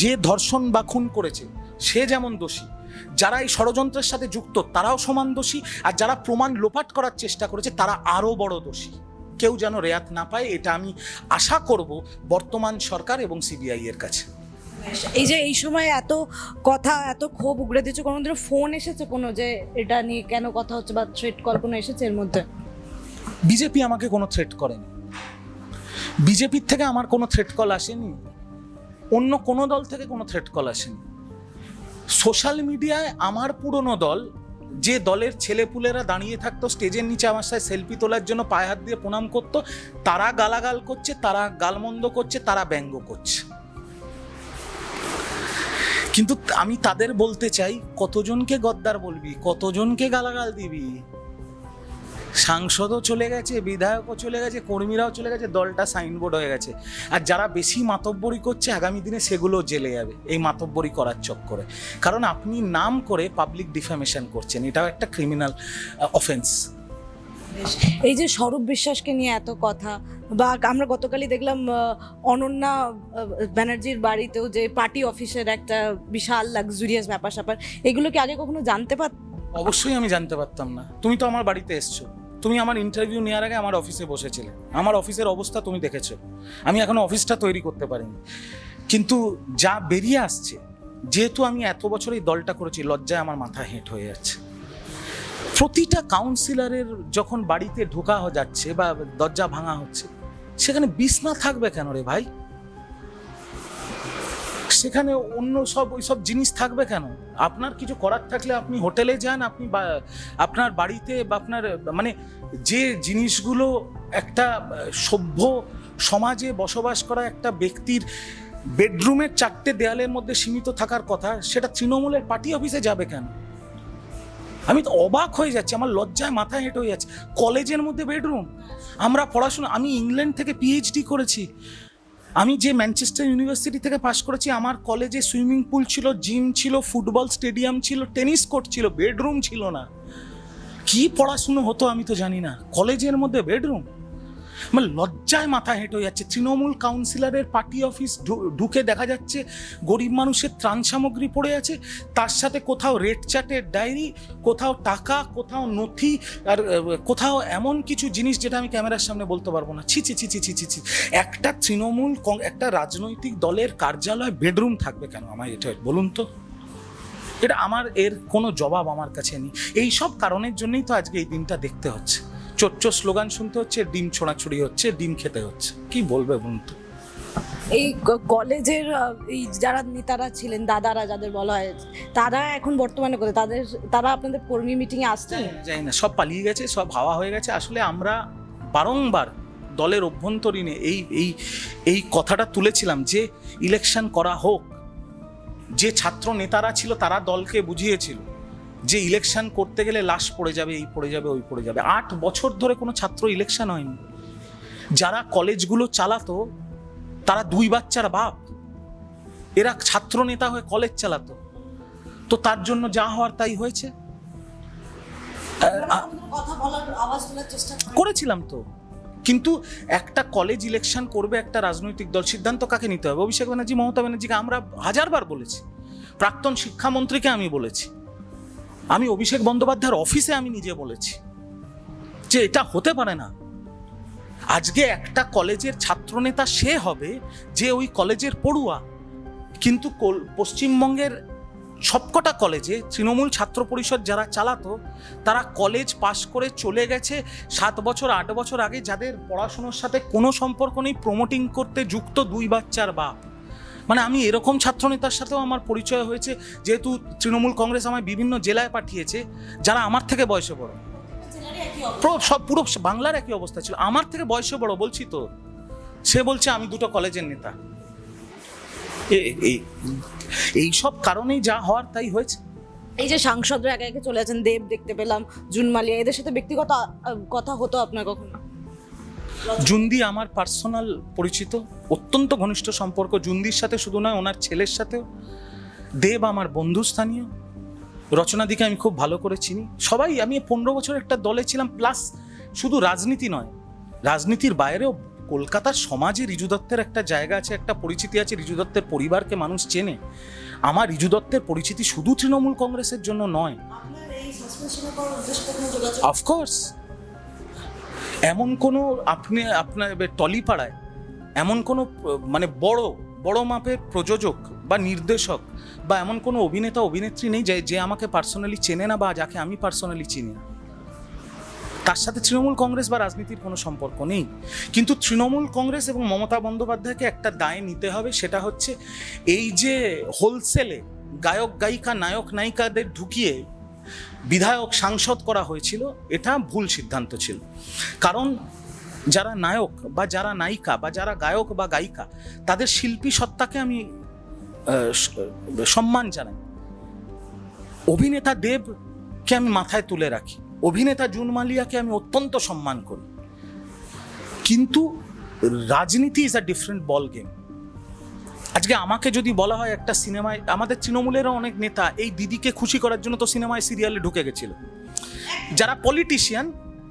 যে ধর্ষণ বা খুন করেছে সে যেমন দোষী, যারা এই ষড়যন্ত্রের সাথে যুক্ত তারাও সমান দোষী, আর যারা প্রমাণ লোপাট করার চেষ্টা করেছে তারা আরও বড় দোষী। কেউ যেন রেয়াত না পায়, এটা আমি আশা করব বর্তমান সরকার এবং CBI এর কাছে। এই যে এই সময় এত কথা, এত ক্ষোভ উগড়ে দিচ্ছে, কোনোদিনও ফোন এসেছে কোনো যে এটা নিয়ে কেন কথা হচ্ছে বা থ্রেট কল কোনো এসেছে এর মধ্যে? বিজেপি আমাকে কোনো থ্রেট করেনি, বিজেপির থেকে আমার কোনো থ্রেট কল আসেনি, অন্য কোনো দল থেকে কোনো থ্রেট কল আসেনি। সোশ্যাল মিডিয়ায় আমার পুরনো দল, যে দলের ছেলেপুলেরা দাঁড়িয়ে থাকতো স্টেজের নিচে আমার সাথে সেলফি তোলার জন্য পায়ে হাত দিয়ে প্রণাম করতো, তারা গালাগাল করছে, তারা গালমন্দ করছে, তারা ব্যঙ্গ করছে। কিন্তু আমি তাদের বলতে চাই, কতজনকে গদ্দার বলবি, কতজনকে গালাগাল দিবি? সাংসদও চলে গেছে, বিধায়কও চলে গেছে, কর্মীরাও চলে গেছে, দলটা সাইনবোর্ড হয়ে গেছে। আর যারা বেশি মাতব্বরি করছে আগামী দিনে সেগুলো জেলে যাবে এই মাতব্বরি করার চক্করে। কারণ আপনি নাম করে পাবলিক ডিফামেশন করছেন, এটাও একটা ক্রিমিনাল অফেন্স। এই যে স্বরূপ বিশ্বাসকে নিয়ে এত কথা, বা আমরা গতকালই দেখলাম অনন্যা ব্যানার্জির বাড়িতেও যে পার্টি অফিসের একটা বিশাল লাক্সুরিয়াস ব্যাপার স্যাপার, এগুলো কি আগে কখনো জানতে পার? অবশ্যই আমি জানতে পারতাম না। তুমি তো আমার বাড়িতে এসছো, তুমি আমার ইন্টারভিউ নেওয়ার আগে আমার অফিসে বসেছিলে, আমার অফিসের অবস্থা তুমি দেখেছো। আমি এখনো অফিসটা তৈরি করতে পারিনি, কিন্তু যা বেরিয়ে আসছে, যেহেতু আমি এত বছর এই দলটা করেছি, লজ্জায় আমার মাথা হেঁট হয়ে যাচ্ছে। প্রতিটা কাউন্সিলরের যখন বাড়িতে ঢোকা যাচ্ছে বা দরজা ভাঙা হচ্ছে, সেখানে বিছনা থাকবে কেন রে ভাই? সেখানে অন্য সব ওই সব জিনিস থাকবে কেন? আপনার কিছু করার থাকলে আপনি হোটেলে যান, আপনি আপনার বাড়িতে বা আপনার মানে যে জিনিসগুলো একটা সভ্য সমাজে বসবাস করা একটা ব্যক্তির বেডরুমের 4টে দেয়ালের মধ্যে সীমিত থাকার কথা, সেটা তৃণমূলের পার্টি অফিসে যাবে কেন? আমি তো অবাক হয়ে যাচ্ছি, আমার লজ্জায় মাথা হেঁট হয়ে যাচ্ছে। কলেজের মধ্যে বেডরুম! আমরা পড়াশোনা, আমি ইংল্যান্ড থেকে পিএইচডি করেছি, আমি যে ম্যানচেস্টার ইউনিভার্সিটি থেকে পাশ করেছি, আমার কলেজে সুইমিং পুল ছিল, জিম ছিল, ফুটবল স্টেডিয়াম ছিল, টেনিস কোর্ট ছিল, বেডরুম ছিল না। কি পড়াশুনো হতো আমি তো জানি না, কলেজের মধ্যে বেডরুম! আমার লজ্জায় মাথা হেঁট হয়ে যাচ্ছে। তৃণমূল কাউন্সিলরের পার্টি অফিস ঢুকে দেখা যাচ্ছে গরিব মানুষের ত্রাণ সামগ্রী পড়ে আছে, তার সাথে কোথাও রেড চার্টের ডায়েরি, কোথাও টাকা, কোথাও নথি, আর কোথাও এমন কিছু জিনিস যেটা আমি ক্যামেরার সামনে বলতে পারবো না। ছি ছি ছি ছি ছি ছি ছি! একটা তৃণমূল, একটা রাজনৈতিক দলের কার্যালয় বেডরুম থাকবে কেন? আমায় এটা বলুন তো। এটা আমার, এর কোনো জবাব আমার কাছে নেই। এই সব কারণের জন্যই তো আজকে এই দিনটা দেখতে হচ্ছে। চোর স্লোগান শুনতে হচ্ছে, ডিম ছোড়াছুড়ি হচ্ছে, ডিম খেতে হচ্ছে। কি বলবে বলুন তো? এই কলেজের এই যারা নেতারা ছিলেন, দাদারা যাদের বলা হয়, তারা এখন বর্তমানে করে তারা আপনাদের কর্মী মিটিংয়ে আসছেন? জানি না, সব পালিয়ে গেছে, সব হাওয়া হয়ে গেছে। আসলে আমরা বারংবার দলের অভ্যন্তরীণে এই কথাটা তুলেছিলাম যে ইলেকশন করা হোক। যে ছাত্র নেতারা ছিল তারা দলকে বুঝিয়েছিল যে ইলেকশন করতে গেলে লাশ পড়ে যাবে, এই পড়ে যাবে, ওই পড়ে যাবে। 8 বছর ধরে কোনো ছাত্র ইলেকশন হয়নি। যারা কলেজগুলো চালাতো তারা 2 বাচ্চার বাপ, এরা ছাত্র নেতা হয়ে কলেজ চালাতো। তো তার জন্য যা হওয়ার তাই হয়েছে। কথা বলার, আওয়াজ তোলার চেষ্টা করেছিলাম তো, কিন্তু একটা কলেজ ইলেকশন করবে একটা রাজনৈতিক দল, সিদ্ধান্ত কাকে নিতে হবে? অভিষেক ব্যানার্জি, মমতা ব্যানার্জিকে আমরা হাজারবার বলেছি, প্রাক্তন শিক্ষামন্ত্রীকে আমি বলেছি, আমি অভিষেক বন্দ্যোপাধ্যায়ের অফিসে আমি নিজে বলেছি যে এটা হতে পারে না। আজকে একটা কলেজের ছাত্রনেতা সে হবে যে ওই কলেজের পড়ুয়া, কিন্তু পশ্চিমবঙ্গের সবকটা কলেজে তৃণমূল ছাত্র পরিষদ যারা চালাতো, তারা কলেজ পাশ করে চলে গেছে 7 বছর 8 বছর আগে, যাদের পড়াশোনার সাথে কোনো সম্পর্ক নেই, প্রমোটিং করতে যুক্ত 2 বাচ্চার বাপ। মানে আমি এরকম ছাত্রনেতার সাথেও আমার পরিচয় হয়েছে, যেহেতু তৃণমূল কংগ্রেস আমায় বিভিন্ন জেলায় পাঠিয়েছে, যারা আমার থেকে বয়সে বড়। পুরো বাংলার একই অবস্থা ছিল, আমার থেকে বয়সে বড়। বলছি তো, সে বলছে আমি 2টো কলেজের নেতা। এই সব কারণেই যা হওয়ার তাই হয়েছে। এই যে সাংসদরা একে একে চলে যাচ্ছেন, দেব দেখতে পেলাম, জুন মালিয়া, এদের সাথে ব্যক্তিগত কথা হতো আপনার কখনো? জুন্দি আমার পার্সোনাল পরিচিত, অত্যন্ত ঘনিষ্ঠ সম্পর্ক জুন্দির সাথে, শুধু নয় ওনার ছেলের সাথেও। দেব আমার বন্ধুস্থানীয়, রচনাদিকে আমি খুব ভালো করে চিনি। সবাই, আমি 15 বছর একটা দলে ছিলাম, প্লাস শুধু রাজনীতি নয়, রাজনীতির বাইরেও কলকাতার সমাজে রিজু দত্তের একটা জায়গা আছে, একটা পরিচিতি আছে। রিজু দত্তের পরিবারকে মানুষ চেনে। আমার রিজু দত্তের পরিচিতি শুধু তৃণমূল কংগ্রেসের জন্য নয়। অফকোর্স, এমন কোনো আপনার টলিপাড়ায় এমন কোনো মানে বড় মাপের প্রযোজক বা নির্দেশক বা এমন কোনো অভিনেতা অভিনেত্রী নেই যে আমাকে পার্সোনালি চেনে না বা যাকে আমি পার্সোনালি চিনি না। তার সাথে তৃণমূল কংগ্রেস বা রাজনীতির কোনো সম্পর্ক নেই। কিন্তু তৃণমূল কংগ্রেস এবং মমতা বন্দ্যোপাধ্যায়কে একটা দায় নিতে হবে, সেটা হচ্ছে এই যে হোলসেলে গায়ক গায়িকা, নায়ক নায়িকাদের ঢুকিয়ে বিধায়ক সাংসদ করা হয়েছিল, এটা ভুল সিদ্ধান্ত ছিল। কারণ যারা নায়ক বা যারা নায়িকা বা যারা গায়ক বা গায়িকা, তাদের শিল্পী সত্তাকে আমি সম্মান জানাই। অভিনেতা দেবকে আমি মাথায় তুলে রাখি, অভিনেতা জুন মালিয়াকে আমি অত্যন্ত সম্মান করি, কিন্তু রাজনীতি is a different ball game. আজকে আমাকে যদি বলা হয় একটা সিনেমায়, আমাদের তৃণমূলেরও অনেক নেতা এই দিদিকে খুশি করার জন্য তো সিনেমায় সিরিয়ালে ঢুকে গেছিল, যারা পলিটিশিয়ান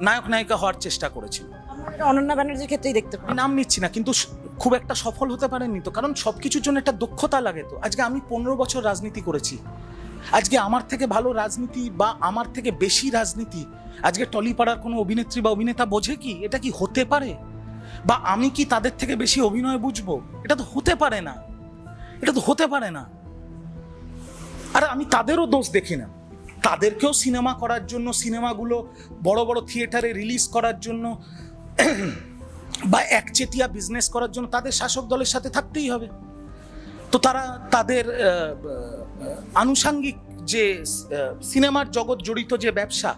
নায়ক নায়িকা হওয়ার চেষ্টা করেছিল। এটা অনন্যা ব্যানার্জির ক্ষেত্রেই দেখতে পাই। আমি নাম নিচ্ছি না, কিন্তু খুব একটা সফল হতে পারেননি তো, কারণ সব কিছুর জন্য একটা দক্ষতা লাগে তো। আজকে আমি 15 বছর রাজনীতি করেছি, আজকে আমার থেকে ভালো রাজনীতি বা আমার থেকে বেশি রাজনীতি আজকে টলিপাড়ার কোনো অভিনেত্রী বা অভিনেতা বোঝে কি? এটা কি হতে পারে? বা আমি কি তাদের থেকে বেশি অভিনয় বুঝবো? এটা তো হতে পারে না, এটা তো হতে পারে না। আর আমি তাদেরও দোষ দেখি না, তাদেরকেও সিনেমা করার জন্য, সিনেমাগুলো বড় বড় থিয়েটারে রিলিজ করার জন্য বা একচেটিয়া বিজনেস করার জন্য তাদের শাসক দলের সাথে থাকতেই হবে। তো তারা তাদের আনুষাঙ্গিক যে সিনেমার জগৎ জড়িত যে ব্যবসা,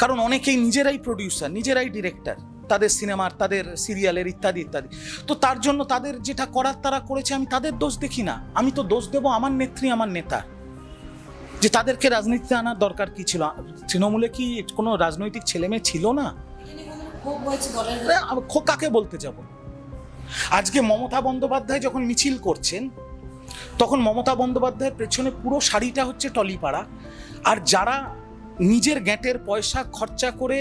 কারণ অনেকেই নিজেরাই প্রডিউসার, নিজেরাই ডিরেক্টর তাদের সিনেমার, তাদের সিরিয়ালের ইত্যাদি ইত্যাদি, তো তার জন্য তাদের যেটা করার তারা করেছে, আমি তাদের দোষ দেখি না। আমি তো দোষ দেবো আমার নেত্রী, আমার নেতা, যে তাদেরকে রাজনীতিতে আনার দরকার কি ছিল? তৃণমূলে কি কোনো রাজনৈতিক ছেলেমেয়ে ছিল না? কাকে বলতে যাব? আজকে মমতা বন্দ্যোপাধ্যায় যখন মিছিল করছেন, তখন মমতা বন্দ্যোপাধ্যায়ের পেছনে পুরো শাড়িটা হচ্ছে টলিপাড়া, আর যারা নিজের গ্যাটের পয়সা খরচা করে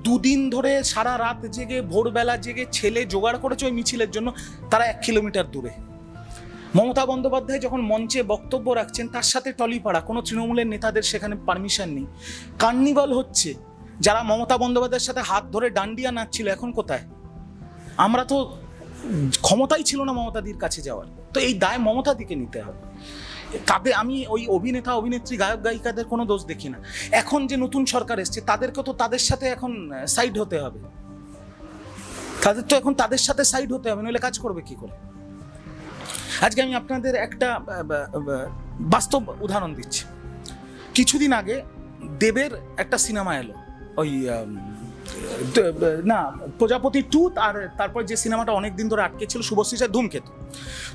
দুদিন ধরে সারা রাত জেগে ভোরবেলা জেগে ছেলে জোগাড় করেছে ওই মিছিলের জন্য, তারা 1 কিলোমিটার দূরে। মমতা বন্দ্যোপাধ্যায় যখন মঞ্চে বক্তব্য রাখছেন, তার সাথে টলিপাড়া, কোনো তৃণমূলের নেতাদের সেখানে পারমিশন নেই। কার্নিভাল হচ্ছে, যারা মমতা বন্দ্যোপাধ্যায়ের সাথে হাত ধরে ডান্ডিয়া নাচছিল এখন কোথায়? আমরা তো ক্ষমতাই ছিল না মমতাদির কাছে যাওয়ার, তো এই দায় মমতাদিকে নিতে হবে। তাদের আমি ওই অভিনেতা অভিনেত্রী গায়ক গায়িকাদের কোনো দোষ দেখি না। এখন যে নতুন সরকার এসছে, তাদেরকে তো তাদের সাথে এখন সাইড হতে হবে, তাদের তো এখন তাদের সাথে সাইড হতে হবে, নইলে কাজ করবে কি করে? আজকে আমি আপনাদের একটা বাস্তব উদাহরণ দিচ্ছি। কিছুদিন আগে দেবের একটা সিনেমা এলো, ওই না প্রজাপতি 2, আর তারপর যে সিনেমাটা অনেকদিন ধরে আটকে ছিল শুভশ্রীর ধূমকেতু।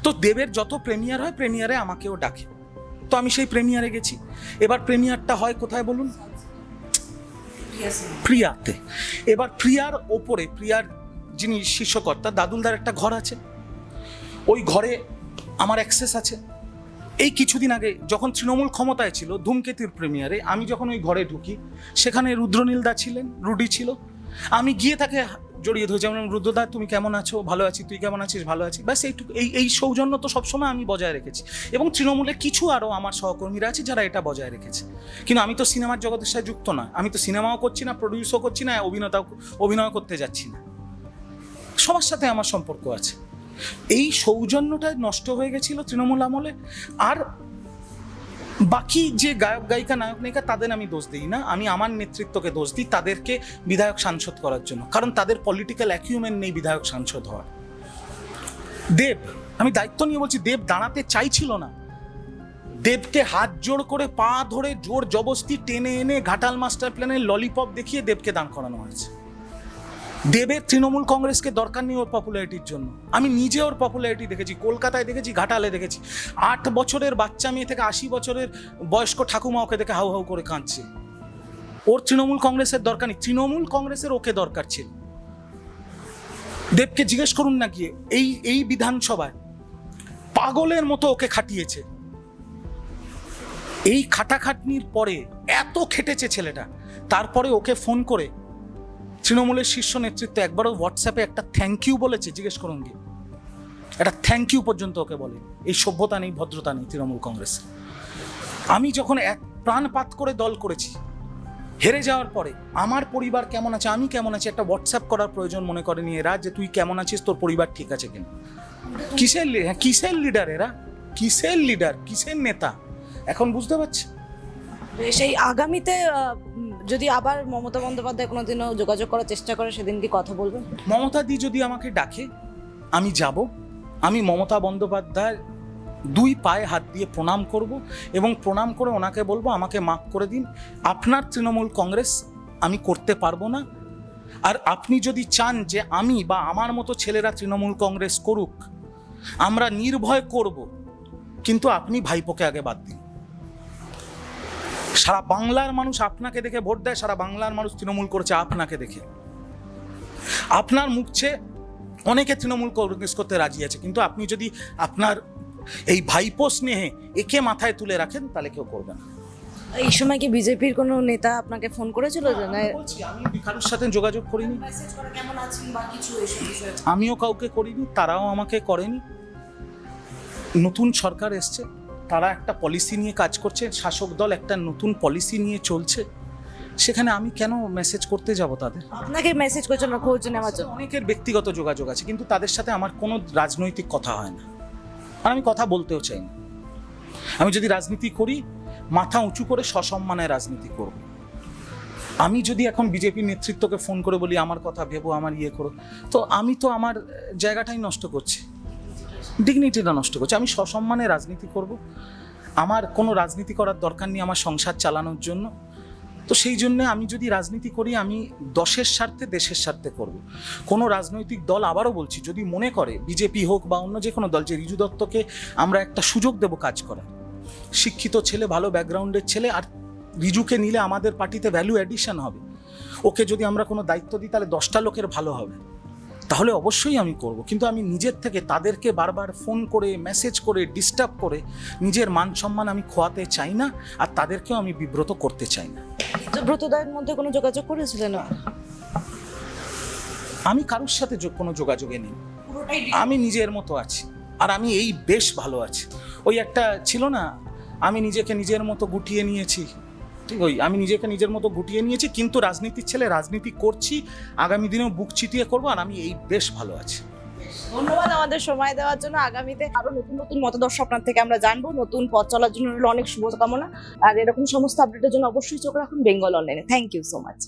তো দেবের যত প্রেমিয়ার হয়, প্রেমিয়ারে আমাকেও ডাকে, তো আমি সেই প্রেমিয়ারে গেছি। এবার প্রেমিয়ারটা হয় কোথায় বলুন? প্রিয়াতে। এবার প্রিয়ার ওপরে, প্রিয়ার যিনি শীর্ষকর্তা দাদুলদার একটা ঘর আছে, ওই ঘরে আমার অ্যাক্সেস আছে। এই কিছুদিন আগে যখন তৃণমূল ক্ষমতায় ছিল, ধূমকেতুর প্রিমিয়ারে আমি যখন ওই ঘরে ঢুকি, সেখানে রুদ্রনীলদা ছিলেন, রুডি ছিল। আমি গিয়ে তাকে জড়িয়ে ধরে, যেমন রুদ্রদা তুমি কেমন আছো? ভালো আছি। তুই কেমন আছিস? ভালো আছি। ব্যাস এইটুকু। এই সৌজন্য তো সবসময় আমি বজায় রেখেছি, এবং তৃণমূলে কিছু আরও আমার সহকর্মীরা আছে যারা এটা বজায় রেখেছে। কিন্তু আমি তো সিনেমার জগতের সাথে যুক্ত না, আমি তো সিনেমাও করছি না, প্রডিউসও করছি না, অভিনয় করতে যাচ্ছি না। সবার সাথে আমার সম্পর্ক আছে। এই সৌজন্যটা নষ্ট হয়ে গেছিল তৃণমূল আমলে। আর বাকি যে গায়ক গায়িকা, নায়ক নায়িকা, তাদের আমি দোষ দিই না, আমি আমার নেতৃত্বকে দোষ দিই তাদেরকে বিধায়ক সাংসদ করার জন্য, কারণ তাদের পলিটিক্যাল অ্যাকিউমেন্ট নেই বিধায়ক সাংসদ হওয়ার। দেব, আমি দায়িত্ব নিয়ে বলছি, দেব দাঁড়াতে চাইছিল না। দেবকে হাত জোড় করে পা ধরে জোর জবস্তি টেনে এনে ঘাটাল মাস্টার প্ল্যানের ললিপপ দেখিয়ে দেবকে দান করানো হয়েছে। দেবের তৃণমূল কংগ্রেসকে দরকার নেই ওর পপুলারিটির জন্য। আমি নিজে ওর পপুলারিটি দেখেছি, কলকাতায় দেখেছি, ঘাটালে দেখেছি। 8 বছরের বাচ্চা মেয়ে থেকে 80 বছরের বয়স্ক ঠাকুমা ওকে দেখে হাউ হাউ করে কাঁদছে। ওর তৃণমূল কংগ্রেসের দরকার নেই, তৃণমূল কংগ্রেসের ওকে দরকার ছিল। দেবকে জিজ্ঞেস করুন না গিয়ে, এই বিধানসভায় পাগলের মতো ওকে খাটিয়েছে। এই খাটাখাটনির পরে এত খেটেছে ছেলেটা, তারপরে ওকে ফোন করে তৃণমূলের শীর্ষ নেতৃত্ব একবারও হোয়াটসঅ্যাপে একটা থ্যাংক ইউ বলেছে? জিজ্ঞেস করুন গিয়ে, একটা থ্যাংক ইউ পর্যন্ত ওকে বলে। এই সভ্যতা নেই, ভদ্রতা নেই তৃণমূল কংগ্রেস। আমি যখন এক প্রাণপাত করে দল করেছি, হেরে যাওয়ার পরে আমার পরিবার কেমন আছে, আমি কেমন আছি, একটা হোয়াটসঅ্যাপ করার প্রয়োজন মনে করেনি এরা, যে তুই কেমন আছিস, তোর পরিবার ঠিক আছে কিনা। কিসের লিডার এরা? কিসের লিডার, কিসের নেতা? এখন বুঝতে পারছি। সেই আগামীতে যদি আবার মমতা বন্দ্যোপাধ্যায় কোনোদিনও যোগাযোগ করার চেষ্টা করে, সেদিন কি কথা বলবেন? মমতা দি যদি আমাকে ডাকে আমি যাব। আমি মমতা বন্দ্যোপাধ্যায় 2 পায়ে হাত দিয়ে প্রণাম করব, এবং প্রণাম করে ওনাকে বলবো আমাকে মাফ করে দিন, আপনার তৃণমূল কংগ্রেস আমি করতে পারবো না। আর আপনি যদি চান যে আমি বা আমার মতো ছেলেরা তৃণমূল কংগ্রেস করুক, আমরা নির্ভয় করব, কিন্তু আপনি ভাইপোকে আগে বাদ দিন। সারা বাংলার মানুষ আপনাকে দেখে ভোট দেয়, সারা বাংলার মানুষ তৃণমূল করেছে আপনাকে দেখে। আপনার মুখছে অনেকে তৃণমূল কংগ্রেস করতে রাজি আছে, কিন্তু আপনি যদি আপনার এই ভাইপো স্নেহে একে মাথায় তুলে রাখেন, তাহলে কেউ করবে না। এই সময় কি বিজেপির কোনো নেতা আপনাকে ফোন করেছিল যে না আমি বলছি, আমি কারোর সাথে যোগাযোগ করিনি, মেসেজ করে কেমন আছেন বা কিছু এসব বিষয়ে? আমিও কাউকে করিনি, তারাও আমাকে করেনি। নতুন সরকার এসছে, তারা একটা পলিসি নিয়ে কাজ করছে, শাসক দল একটা নতুন পলিসি নিয়ে চলছে, সেখানে আমি কেন মেসেজ করতে যাব তাদের? আপনাকে মেসেজ করেছিল না খোঁজ নেওয়ার জন্য? অনেকের ব্যক্তিগত যোগাযোগ আছে, কিন্তু তাদের সাথে আমার কোনো রাজনৈতিক কথা হয় না, আর আমি কথা বলতেও চাই না। আমি যদি রাজনীতি করি, মাথা উঁচু করে সসম্মানে রাজনীতি করব। আমি যদি এখন বিজেপি নেতৃত্বকে ফোন করে বলি আমার কথা ভেবো, আমার ইয়ে করো, তো আমি তো আমার জায়গাটাই নষ্ট করছি, ডিগনিটিটা নষ্ট করছি। আমি সসম্মানে রাজনীতি করব, আমার কোনো রাজনীতি করার দরকার নেই আমার সংসার চালানোর জন্য। তো সেই জন্যে আমি যদি রাজনীতি করি, আমি দশের স্বার্থে, দেশের স্বার্থে করব। কোনো রাজনৈতিক দল, আবারও বলছি, যদি মনে করে বিজেপি হোক বা অন্য যে কোনো দল, যে রিজু দত্তকে আমরা একটা সুযোগ দেব কাজ করার, শিক্ষিত ছেলে, ভালো ব্যাকগ্রাউন্ডের ছেলে, আর রিজুকে নিলে আমাদের পার্টিতে ভ্যালু অ্যাডিশন হবে, ওকে যদি আমরা কোনো দায়িত্ব দিই তাহলে 10টা লোকের ভালো হবে, তাহলে অবশ্যই আমি করব। কিন্তু আমি নিজের থেকে তাদেরকে বারবার ফোন করে, মেসেজ করে, ডিস্টার্ব করে নিজের মান সম্মান আমি খোয়াতে চাই না, আর তাদেরকেও আমি বিব্রত করতে চাই না। ব্রতদায়ের মধ্যে কোনো যোগাযোগ করেছিলেন? আমি কারোর সাথে কোনো যোগাযোগে নেই, আমি নিজের মতো আছি, আর আমি এই বেশ ভালো আছি। ওই একটা ছিল না, আমি নিজেকে নিজের মতো গুটিয়ে নিয়েছি, ঠিক ওই আমি নিজেকে নিজের মতো গুটিয়ে নিয়েছি, কিন্তু রাজনীতির ছেলে, রাজনীতি করছি, আগামী দিনেও বুক চিতিয়ে করবো, আর আমি এই বেশ ভালো আছি। ধন্যবাদ আমাদের সময় দেওয়ার জন্য। আগামীতে আরো নতুন নতুন মতাদর্শ আপনার থেকে আমরা জানবো। নতুন পথ চলার জন্য রইল অনেক শুভকামনা। আর এরকম সমস্ত আপডেটের জন্য অবশ্যই চোখ রাখুন বেঙ্গল অনলাইনে। Thank you so much.